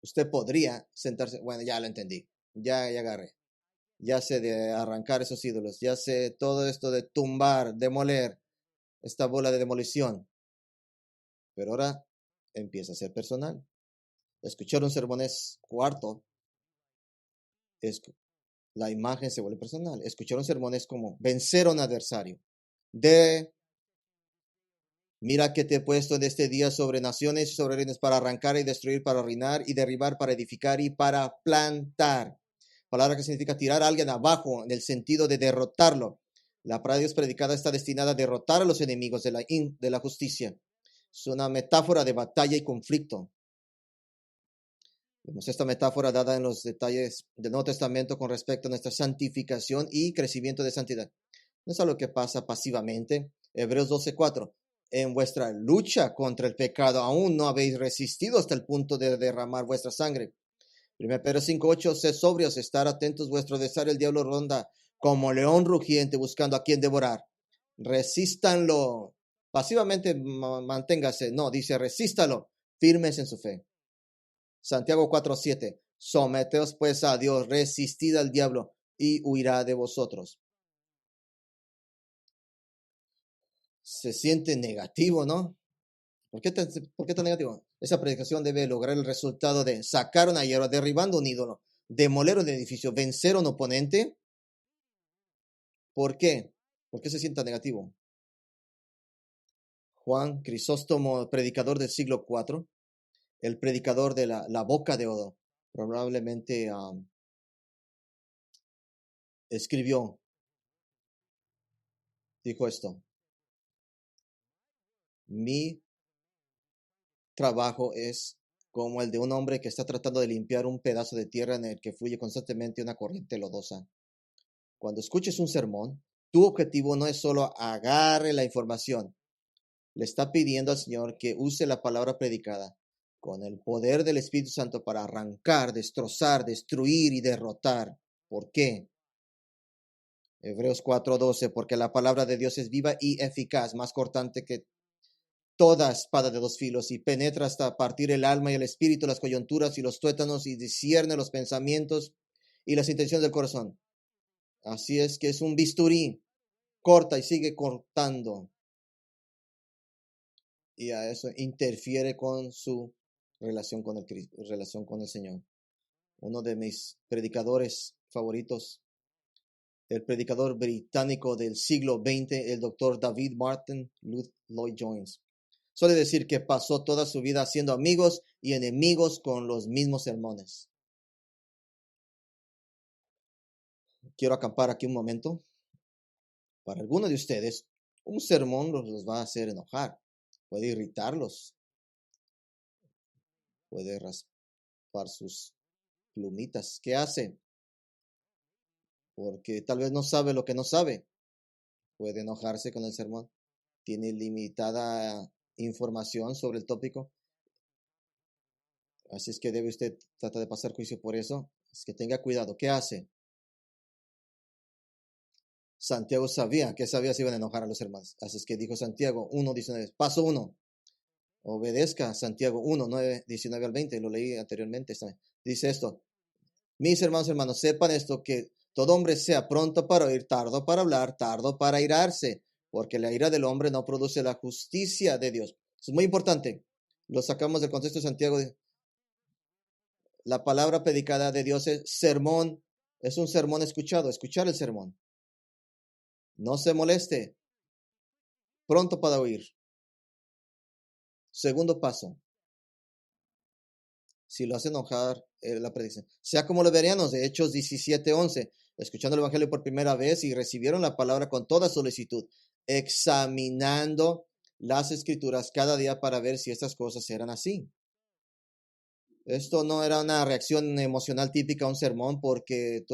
Usted podría sentarse, bueno, ya lo entendí, ya agarré. Ya sé de arrancar esos ídolos, ya sé todo esto de tumbar, demoler, esta bola de demolición. Pero ahora empieza a ser personal. Escuchar un sermón es cuarto. La imagen se vuelve personal. Escuchar un sermón es como vencer a un adversario. Mira que te he puesto en este día sobre naciones y sobre reinos para arrancar y destruir, para arruinar y derribar, para edificar y para plantar. Palabra que significa tirar a alguien abajo en el sentido de derrotarlo. La palabra de Dios predicada está destinada a derrotar a los enemigos de la justicia. Es una metáfora de batalla y conflicto. Vemos esta metáfora dada en los detalles del Nuevo Testamento con respecto a nuestra santificación y crecimiento de santidad. No es algo que pasa pasivamente. Hebreos 12:4. En vuestra lucha contra el pecado aún no habéis resistido hasta el punto de derramar vuestra sangre. 1 Pedro 5:8. Sed sobrios, estar atentos, vuestro adversario el diablo ronda como león rugiente buscando a quien devorar. Resístanlo. Pasivamente manténgase. No, dice resístalo, firmes en su fe. Santiago 4:7. Someteos pues a Dios, resistid al diablo y huirá de vosotros. Se siente negativo, ¿no? ¿Por qué tan negativo? Esa predicación debe lograr el resultado de sacar una hierba, derribando un ídolo, demoler un edificio, vencer a un oponente. ¿Por qué? ¿Por qué se siente tan negativo? Juan Crisóstomo, predicador del siglo IV, el predicador de la boca de oro, probablemente escribió, dijo esto: mi trabajo es como el de un hombre que está tratando de limpiar un pedazo de tierra en el que fluye constantemente una corriente lodosa. Cuando escuches un sermón, tu objetivo no es solo agarre la información. Le está pidiendo al Señor que use la palabra predicada con el poder del Espíritu Santo para arrancar, destrozar, destruir y derrotar. ¿Por qué? Hebreos 4:12, porque la palabra de Dios es viva y eficaz, más cortante que toda espada de dos filos, y penetra hasta partir el alma y el espíritu, las coyunturas y los tuétanos, y discierne los pensamientos y las intenciones del corazón. Así es que es un bisturí, corta y sigue cortando. Y a eso interfiere con su relación con el Señor. Uno de mis predicadores favoritos, el predicador británico del siglo XX, el doctor David Martin Lloyd Jones, suele decir que pasó toda su vida haciendo amigos y enemigos con los mismos sermones. Quiero acampar aquí un momento. Para algunos de ustedes, un sermón los va a hacer enojar, puede irritarlos, puede raspar sus plumitas. ¿Qué hace? Porque tal vez no sabe lo que no sabe. Puede enojarse con el sermón. Tiene limitada información sobre el tópico. Así es que debe usted tratar de pasar juicio por eso. Es que tenga cuidado. ¿Qué hace? Santiago sabía que sabía si iban a enojar a los hermanos. Así es que dijo Santiago 1:19. Paso 1. Obedezca Santiago 1:9-19 al 20. Lo leí anteriormente. Dice esto. Mis hermanos, sepan esto, que todo hombre sea pronto para oír, tardo para hablar, tardo para airarse, porque la ira del hombre no produce la justicia de Dios. Eso es muy importante. Lo sacamos del contexto de Santiago. La palabra predicada de Dios es sermón. Es un sermón escuchado, escuchar el sermón. No se moleste. Pronto para oír. Segundo paso. Si lo hace enojar, la predicción. Sea como los bereanos de Hechos 17:11, escuchando el evangelio por primera vez y recibieron la palabra con toda solicitud, examinando las escrituras cada día para ver si estas cosas eran así. Esto no era una reacción emocional típica a un sermón porque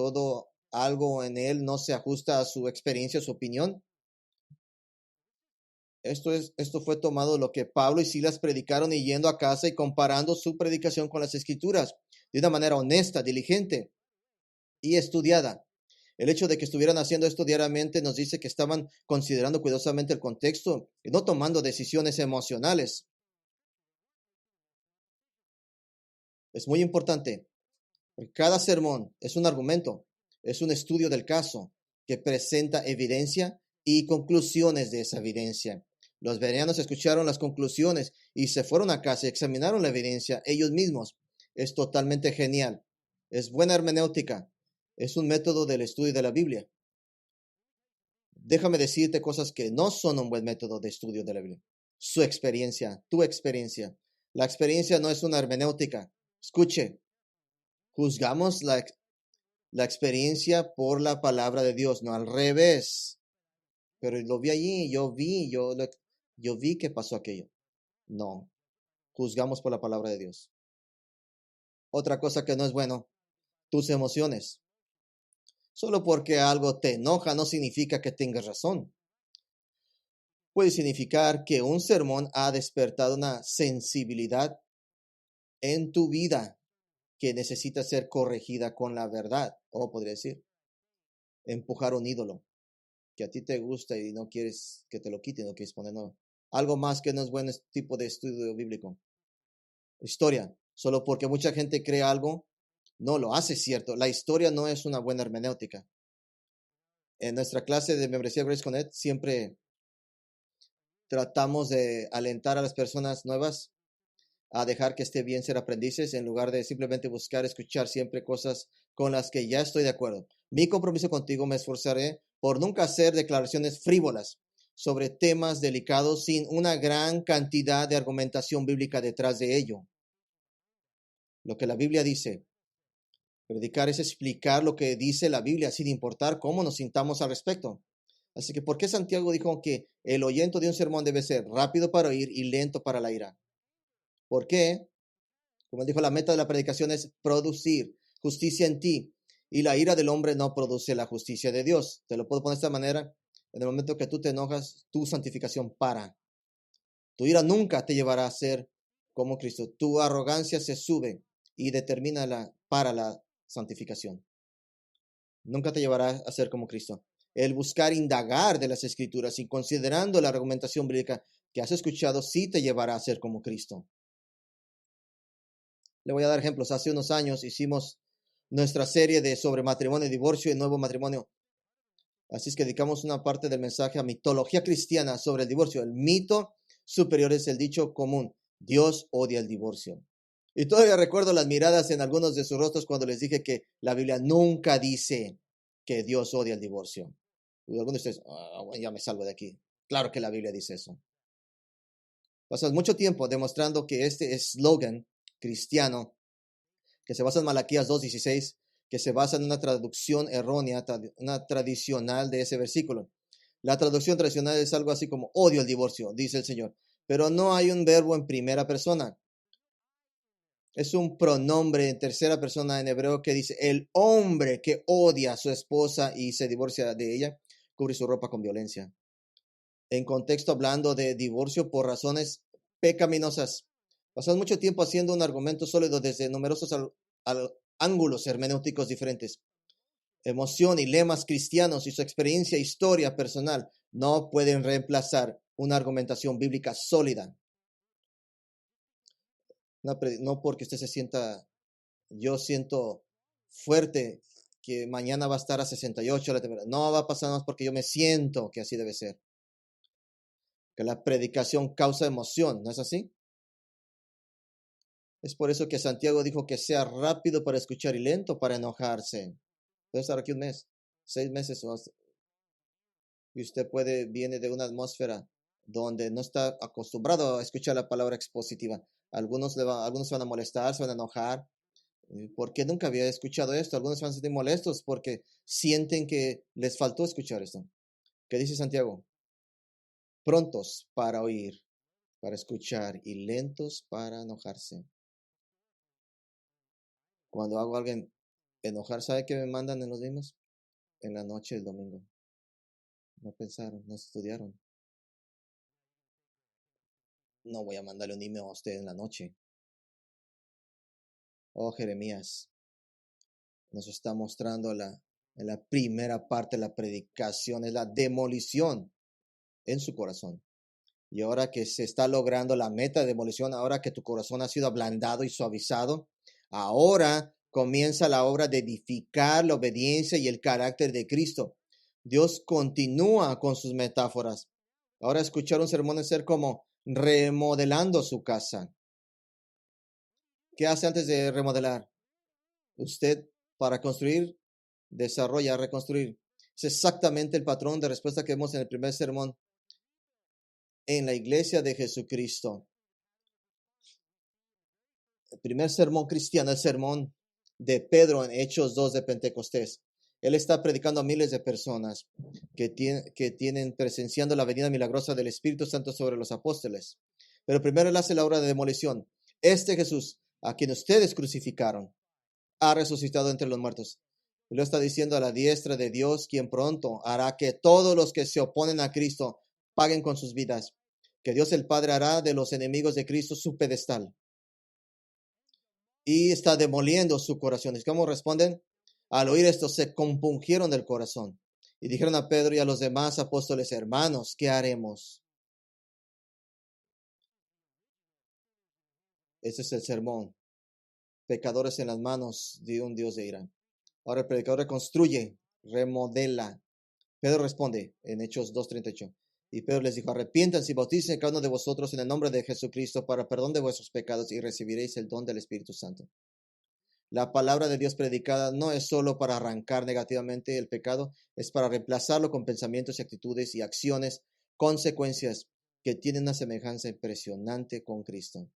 algo en él no se ajusta a su experiencia, a su opinión. Esto fue tomado de lo que Pablo y Silas predicaron y yendo a casa y comparando su predicación con las escrituras de una manera honesta, diligente y estudiada. El hecho de que estuvieran haciendo esto diariamente nos dice que estaban considerando cuidadosamente el contexto y no tomando decisiones emocionales. Es muy importante, porque cada sermón es un argumento, es un estudio del caso que presenta evidencia y conclusiones de esa evidencia. Los bereanos escucharon las conclusiones y se fueron a casa y examinaron la evidencia ellos mismos. Es totalmente genial. Es buena hermenéutica. Es un método del estudio de la Biblia. Déjame decirte cosas que no son un buen método de estudio de la Biblia. Su experiencia, tu experiencia. La experiencia no es una hermenéutica. Escuche, juzgamos la experiencia por la palabra de Dios, no al revés. Pero lo vi allí, yo vi que pasó aquello. No, juzgamos por la palabra de Dios. Otra cosa que no es bueno, tus emociones. Solo porque algo te enoja no significa que tengas razón. Puede significar que un sermón ha despertado una sensibilidad en tu vida que necesita ser corregida con la verdad. O podría decir, empujar un ídolo que a ti te gusta y no quieres que te lo quiten, no quieres poner no. Algo más que no es buen tipo de estudio bíblico. Historia. Solo porque mucha gente cree algo, no lo hace cierto. La historia no es una buena hermenéutica. En nuestra clase de membresía Grace Connect siempre tratamos de alentar a las personas nuevas a dejar que esté bien ser aprendices en lugar de simplemente buscar escuchar siempre cosas con las que ya estoy de acuerdo. Mi compromiso contigo, me esforzaré por nunca hacer declaraciones frívolas sobre temas delicados sin una gran cantidad de argumentación bíblica detrás de ello. Lo que la Biblia dice. Predicar es explicar lo que dice la Biblia sin importar cómo nos sintamos al respecto. Así que, ¿por qué Santiago dijo que el oyente de un sermón debe ser rápido para oír y lento para la ira? ¿Por qué? Como él dijo, la meta de la predicación es producir justicia en ti. Y la ira del hombre no produce la justicia de Dios. Te lo puedo poner de esta manera. En el momento que tú te enojas, tu santificación para. Tu ira nunca te llevará a ser como Cristo. Tu arrogancia se sube y determina para la santificación. Nunca te llevará a ser como Cristo. El buscar indagar de las escrituras y considerando la argumentación bíblica que has escuchado sí te llevará a ser como Cristo. Le voy a dar ejemplos. Hace unos años hicimos nuestra serie de sobre matrimonio, divorcio y nuevo matrimonio. Así es que dedicamos una parte del mensaje a mitología cristiana sobre el divorcio. El mito superior es el dicho común: Dios odia el divorcio. Y todavía recuerdo las miradas en algunos de sus rostros cuando les dije que la Biblia nunca dice que Dios odia el divorcio. Y algunos de ustedes, bueno, ya me salgo de aquí. Claro que la Biblia dice eso. Pasas mucho tiempo demostrando que este eslogan cristiano, que se basa en Malaquías 2:16, que se basa en una traducción errónea, una tradicional de ese versículo. La traducción tradicional es algo así como odio el divorcio, dice el Señor, pero no hay un verbo en primera persona. Es un pronombre en tercera persona en hebreo que dice: el hombre que odia a su esposa y se divorcia de ella, cubre su ropa con violencia. En contexto, hablando de divorcio por razones pecaminosas. Pasamos mucho tiempo haciendo un argumento sólido desde numerosos ángulos hermenéuticos diferentes. Emoción y lemas cristianos y su experiencia e historia personal no pueden reemplazar una argumentación bíblica sólida. No porque usted se sienta, yo siento fuerte que mañana va a estar a 68 la temperatura. No va a pasar más porque yo me siento que así debe ser. Que la predicación causa emoción, ¿no es así? Es por eso que Santiago dijo que sea rápido para escuchar y lento para enojarse. Puede estar aquí un mes, 6 meses, y usted viene de una atmósfera donde no está acostumbrado a escuchar la palabra expositiva. Algunos se van a molestar, se van a enojar, porque nunca había escuchado esto. Algunos se van a sentir molestos porque sienten que les faltó escuchar esto. ¿Qué dice Santiago? Prontos para oír, para escuchar y lentos para enojarse. Cuando hago a alguien enojar, ¿sabe qué me mandan en los mismos? En la noche del domingo. No pensaron, no estudiaron. No voy a mandarle un email a usted en la noche. Oh, Jeremías nos está mostrando en la primera parte de la predicación, es la demolición en su corazón. Y ahora que se está logrando la meta de demolición, ahora que tu corazón ha sido ablandado y suavizado, ahora comienza la obra de edificar la obediencia y el carácter de Cristo. Dios continúa con sus metáforas. Ahora escuchar un sermón es ser como remodelando su casa. ¿Qué hace antes de remodelar? Usted, para construir, desarrolla, reconstruir. Es exactamente el patrón de respuesta que vemos en el primer sermón en la iglesia de Jesucristo. El primer sermón cristiano, el sermón de Pedro en Hechos 2 de Pentecostés. Él está predicando a miles de personas que tienen presenciando la venida milagrosa del Espíritu Santo sobre los apóstoles. Pero primero él hace la obra de demolición. Este Jesús, a quien ustedes crucificaron, ha resucitado entre los muertos. Y lo está diciendo a la diestra de Dios, quien pronto hará que todos los que se oponen a Cristo paguen con sus vidas. Que Dios el Padre hará de los enemigos de Cristo su pedestal. Y está demoliendo su corazón. ¿Y cómo responden? Al oír esto se compungieron del corazón y dijeron a Pedro y a los demás apóstoles: hermanos, ¿qué haremos? Ese es el sermón. Pecadores en las manos de un Dios de ira. Ahora el predicador reconstruye, remodela. Pedro responde en Hechos 2:38. Y Pedro les dijo: arrepiéntanse y bautícense cada uno de vosotros en el nombre de Jesucristo para perdón de vuestros pecados y recibiréis el don del Espíritu Santo. La palabra de Dios predicada no es solo para arrancar negativamente el pecado, es para reemplazarlo con pensamientos y actitudes y acciones, consecuencias que tienen una semejanza impresionante con Cristo.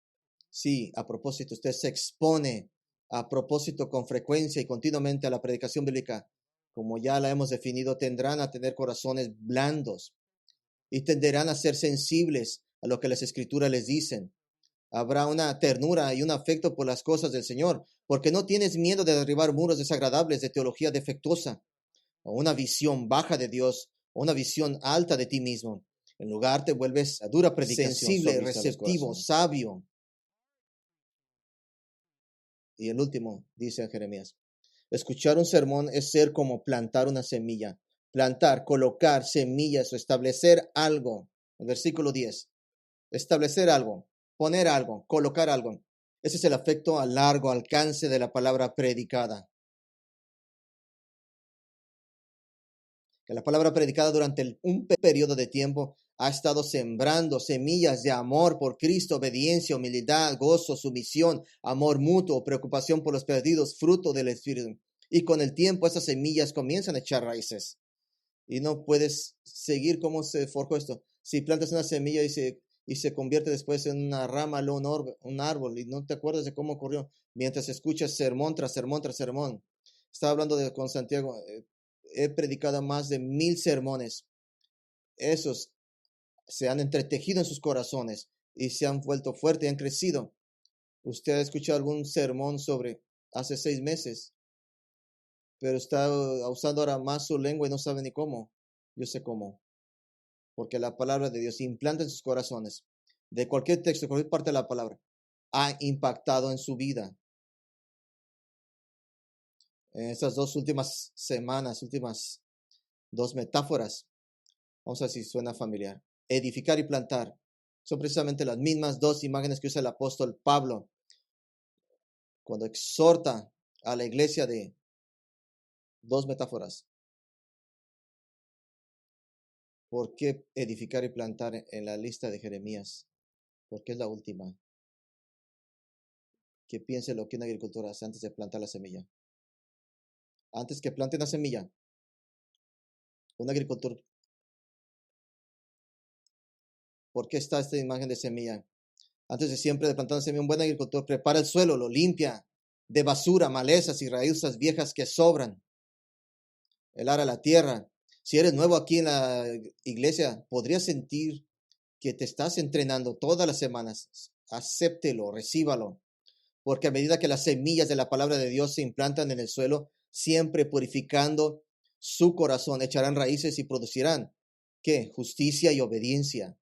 Sí, a propósito, usted se expone a propósito con frecuencia y continuamente a la predicación bíblica. Como ya la hemos definido, tendrán a tener corazones blandos y tenderán a ser sensibles a lo que las escrituras les dicen. Habrá una ternura y un afecto por las cosas del Señor, porque no tienes miedo de derribar muros desagradables de teología defectuosa, o una visión baja de Dios, o una visión alta de ti mismo. En lugar te vuelves a dura predicación, sensible, receptivo, sabio. Y el último, dice Jeremías, escuchar un sermón es ser como plantar una semilla. Plantar, colocar semillas o establecer algo. El versículo 10. Establecer algo, poner algo, colocar algo. Ese es el efecto a largo alcance de la palabra predicada. que la palabra predicada durante un periodo de tiempo ha estado sembrando semillas de amor por Cristo, obediencia, humildad, gozo, sumisión, amor mutuo, preocupación por los perdidos, fruto del Espíritu. Y con el tiempo esas semillas comienzan a echar raíces. Y no puedes seguir cómo se forjó esto. Si plantas una semilla y se convierte después en una rama, un árbol, y no te acuerdas de cómo ocurrió, mientras escuchas sermón tras sermón tras sermón. Estaba hablando con Santiago, he predicado más de 1000 sermones. Esos se han entretejido en sus corazones y se han vuelto fuertes y han crecido. ¿Usted ha escuchado algún sermón sobre hace 6 meses? Pero está usando ahora más su lengua y no sabe ni cómo. Yo sé cómo. Porque la palabra de Dios implanta en sus corazones. De cualquier texto, cualquier parte de la palabra, ha impactado en su vida. En estas 2 últimas semanas, últimas 2 metáforas, vamos a ver si suena familiar. Edificar y plantar. Son precisamente las mismas 2 imágenes que usa el apóstol Pablo cuando exhorta a la iglesia de 2 metáforas. ¿Por qué edificar y plantar en la lista de Jeremías? Porque es la última. Que piense lo que un agricultor hace antes de plantar la semilla. Antes que plante la semilla, un agricultor, ¿por qué está esta imagen de semilla? Antes de siempre de plantar la semilla, un buen agricultor prepara el suelo, lo limpia de basura, malezas y raíces viejas que sobran. Él ara la tierra. Si eres nuevo aquí en la iglesia, podrías sentir que te estás entrenando todas las semanas. Acéptelo, recíbalo. Porque a medida que las semillas de la palabra de Dios se implantan en el suelo, siempre purificando su corazón, echarán raíces y producirán, ¿qué? Justicia y obediencia.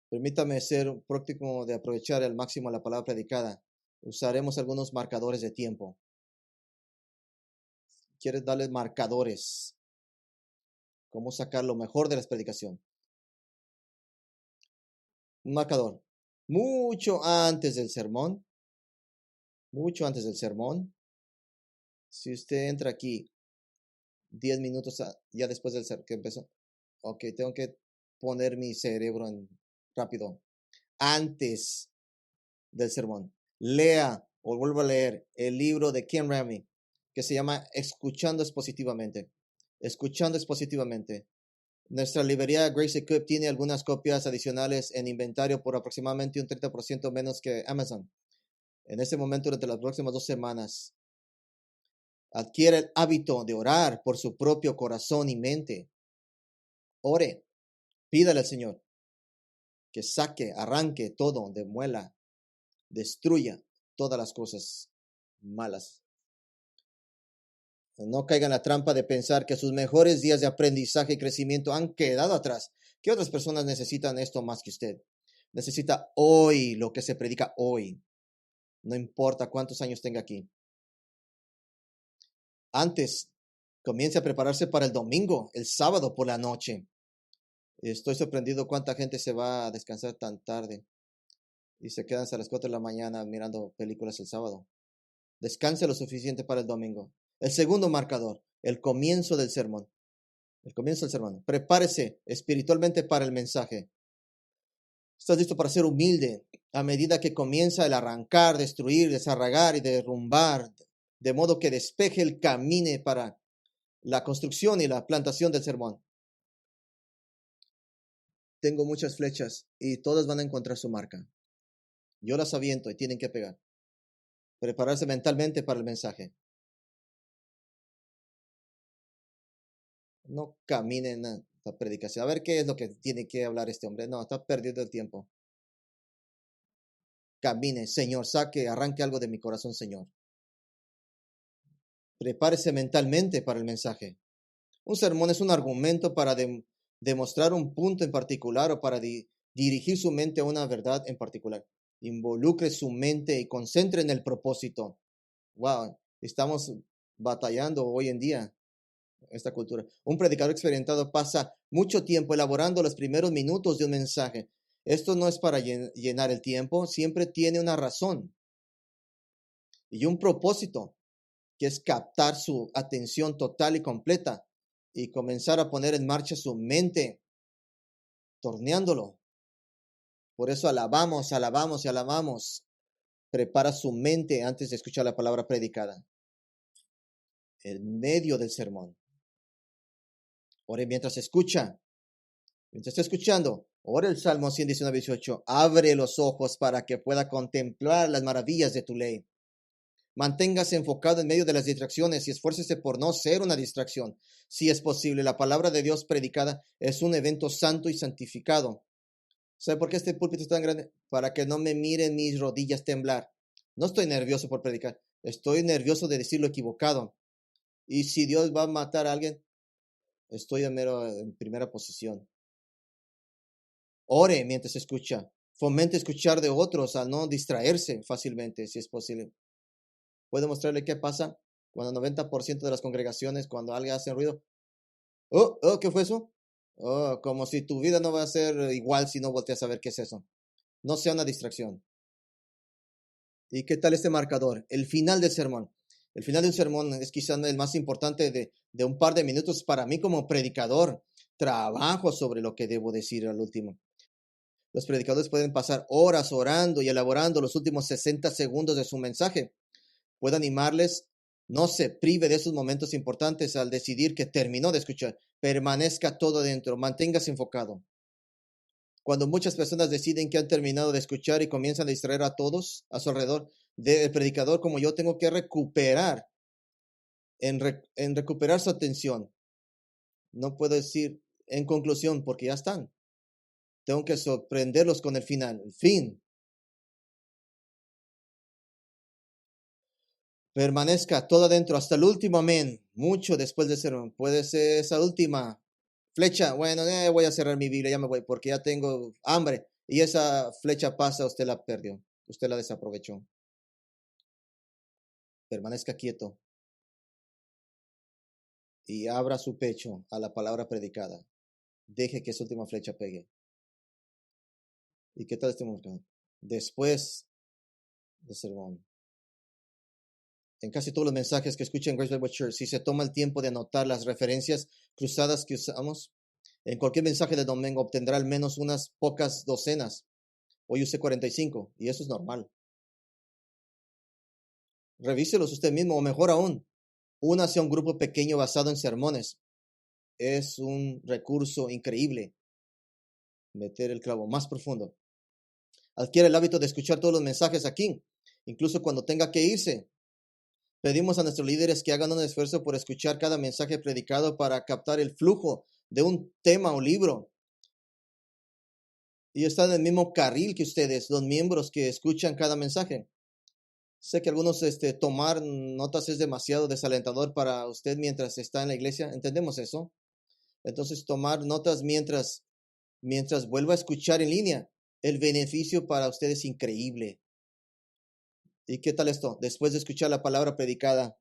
Permítame ser práctico de aprovechar al máximo la palabra predicada. Usaremos algunos marcadores de tiempo. ¿Quieres darles marcadores? ¿Cómo sacar lo mejor de la predicación? Un marcador. Mucho antes del sermón. Si usted entra aquí 10 minutos ya después del que empezó. Ok, tengo que poner mi cerebro en rápido. Antes del sermón. Lea o vuelva a leer el libro de Ken Ramey que se llama Escuchando Expositivamente. Escuchando Expositivamente. Nuestra librería Grace Equip tiene algunas copias adicionales en inventario por aproximadamente un 30% menos que Amazon. En este momento, durante las próximas 2 semanas, adquiere el hábito de orar por su propio corazón y mente. Ore, pídale al Señor que saque, arranque todo, demuela, destruya todas las cosas malas. No caiga en la trampa de pensar que sus mejores días de aprendizaje y crecimiento han quedado atrás. ¿Qué otras personas necesitan esto más que usted? Necesita hoy lo que se predica hoy. No importa cuántos años tenga aquí. Antes, comience a prepararse para el domingo, el sábado por la noche. Estoy sorprendido cuánta gente se va a descansar tan tarde y se quedan hasta las 4 de la mañana mirando películas el sábado. Descanse lo suficiente para el domingo. El segundo marcador, el comienzo del sermón. El comienzo del sermón. Prepárese espiritualmente para el mensaje. ¿Estás listo para ser humilde a medida que comienza el arrancar, destruir, desarraigar y derrumbar, de modo que despeje el camino para la construcción y la plantación del sermón? Tengo muchas flechas y todas van a encontrar su marca. Yo las aviento y tienen que pegar. Prepararse mentalmente para el mensaje. No caminen en la predicación. A ver qué es lo que tiene que hablar este hombre. No, está perdiendo el tiempo. Camine, Señor, saque, arranque algo de mi corazón, Señor. Prepárese mentalmente para el mensaje. Un sermón es un argumento para demostrar un punto en particular o para dirigir su mente a una verdad en particular. Involucre su mente y concentre en el propósito. Wow, estamos batallando hoy en día esta cultura. Un predicador experimentado pasa mucho tiempo elaborando los primeros minutos de un mensaje. Esto no es para llenar el tiempo, siempre tiene una razón y un propósito que es captar su atención total y completa y comenzar a poner en marcha su mente, torneándolo. Por eso alabamos, alabamos y alabamos. Prepara su mente antes de escuchar la palabra predicada, en medio del sermón. Ore mientras escucha. Mientras está escuchando, ore el Salmo 119:18. Abre los ojos para que pueda contemplar las maravillas de tu ley. Manténgase enfocado en medio de las distracciones y esfuércese por no ser una distracción. Si es posible, la palabra de Dios predicada es un evento santo y santificado. ¿Sabe por qué este púlpito es tan grande? Para que no me miren mis rodillas temblar. No estoy nervioso por predicar. Estoy nervioso de decir lo equivocado. Y si Dios va a matar a alguien, estoy en primera posición. Ore mientras escucha. Fomente escuchar de otros al no distraerse fácilmente, si es posible. Puede mostrarle qué pasa cuando el 90% de las congregaciones, cuando alguien hace ruido, ¿qué fue eso? Oh, como si tu vida no va a ser igual si no volteas a ver qué es eso. No sea una distracción. ¿Y qué tal este marcador? El final del sermón. El final de un sermón es quizás el más importante de un par de minutos para mí como predicador. Trabajo sobre lo que debo decir al último. Los predicadores pueden pasar horas orando y elaborando los últimos 60 segundos de su mensaje. Puedo animarles, no se prive de esos momentos importantes al decidir que terminó de escuchar. Permanezca todo dentro, manténgase enfocado. Cuando muchas personas deciden que han terminado de escuchar y comienzan a distraer a todos a su alrededor, el predicador como yo tengo que recuperar, recuperar su atención. No puedo decir en conclusión porque ya están. Tengo que sorprenderlos con el final, el fin. Permanezca todo adentro hasta el último amén. Mucho después del sermón. Puede ser esa última flecha. Bueno, voy a cerrar mi Biblia, ya me voy porque ya tengo hambre. Y esa flecha pasa, usted la perdió. Usted la desaprovechó. Permanezca quieto y abra su pecho a la palabra predicada. Deje que esa última flecha pegue. ¿Y qué tal este momento? Después del sermón. En casi todos los mensajes que escuchen en Grace Bible Church, si se toma el tiempo de anotar las referencias cruzadas que usamos, en cualquier mensaje de domingo obtendrá al menos unas pocas docenas. Hoy usé 45 y eso es normal. Revíselos usted mismo o mejor aún, únase a un grupo pequeño basado en sermones. Es un recurso increíble. Meter el clavo más profundo. Adquiere el hábito de escuchar todos los mensajes aquí, incluso cuando tenga que irse. Pedimos a nuestros líderes que hagan un esfuerzo por escuchar cada mensaje predicado para captar el flujo de un tema o libro. Y están en el mismo carril que ustedes, los miembros que escuchan cada mensaje. Sé que algunos tomar notas es demasiado desalentador para usted mientras está en la iglesia. ¿Entendemos eso? Entonces, tomar notas mientras vuelva a escuchar en línea. El beneficio para usted es increíble. ¿Y qué tal esto? Después de escuchar la palabra predicada,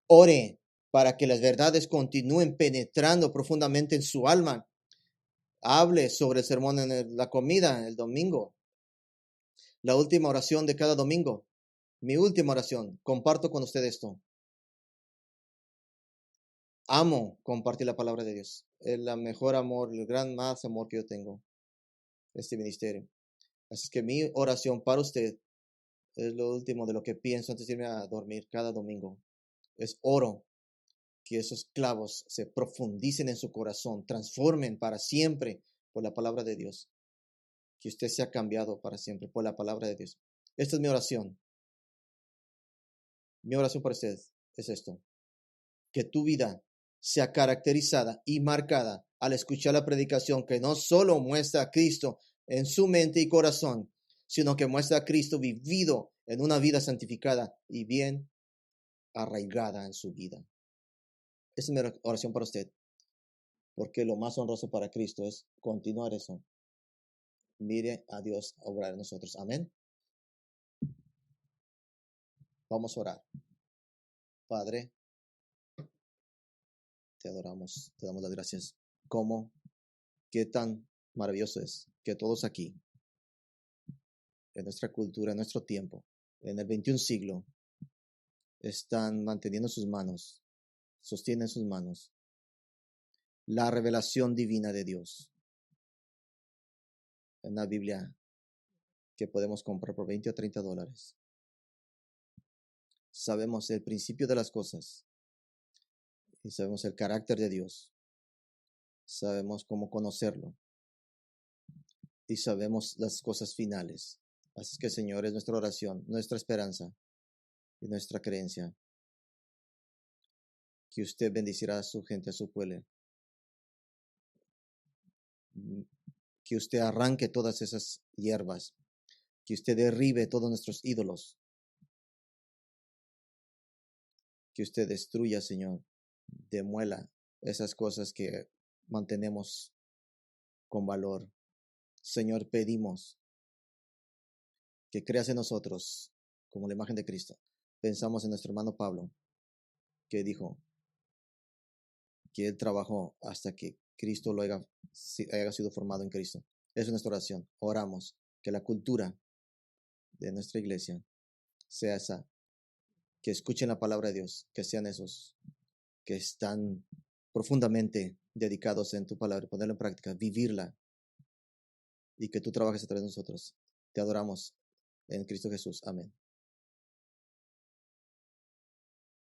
ore para que las verdades continúen penetrando profundamente en su alma. Hable sobre el sermón en la comida el domingo. La última oración de cada domingo. Mi última oración. Comparto con usted esto. Amo compartir la palabra de Dios. Es el mejor amor, el gran más amor que yo tengo. Este ministerio. Así que mi oración para usted es lo último de lo que pienso antes de irme a dormir cada domingo. Es oro que esos clavos se profundicen en su corazón, transformen para siempre por la palabra de Dios. Que usted sea cambiado para siempre por la palabra de Dios. Esta es mi oración. Mi oración para usted es esto. Que tu vida sea caracterizada y marcada al escuchar la predicación que no solo muestra a Cristo en su mente y corazón, sino que muestra a Cristo vivido en una vida santificada y bien arraigada en su vida. Esa es mi oración para usted, porque lo más honroso para Cristo es continuar eso. Mire a Dios obrar en nosotros. Amén. Vamos a orar. Padre, te adoramos, te damos las gracias. ¿Cómo? ¿Qué tan maravilloso es que todos aquí, en nuestra cultura, en nuestro tiempo, en el 21 siglo, están manteniendo sus manos, sostienen sus manos la revelación divina de Dios. En la Biblia que podemos comprar por $20 o $30. Sabemos el principio de las cosas y sabemos el carácter de Dios. Sabemos cómo conocerlo y sabemos las cosas finales. Así que, Señor, es nuestra oración, nuestra esperanza y nuestra creencia que usted bendecirá a su gente, a su pueblo, que usted arranque todas esas hierbas, que usted derribe todos nuestros ídolos, que usted destruya, Señor, demuela esas cosas que mantenemos con valor. Señor, pedimos que creas en nosotros como la imagen de Cristo. Pensamos en nuestro hermano Pablo, que dijo que él trabajó hasta que Cristo lo haya sido formado en Cristo. Esa es nuestra oración. Oramos que la cultura de nuestra iglesia sea esa, que escuchen la palabra de Dios, que sean esos que están profundamente dedicados en tu palabra, ponerla en práctica, vivirla, y que tú trabajes a través de nosotros. Te adoramos en Cristo Jesús. Amén.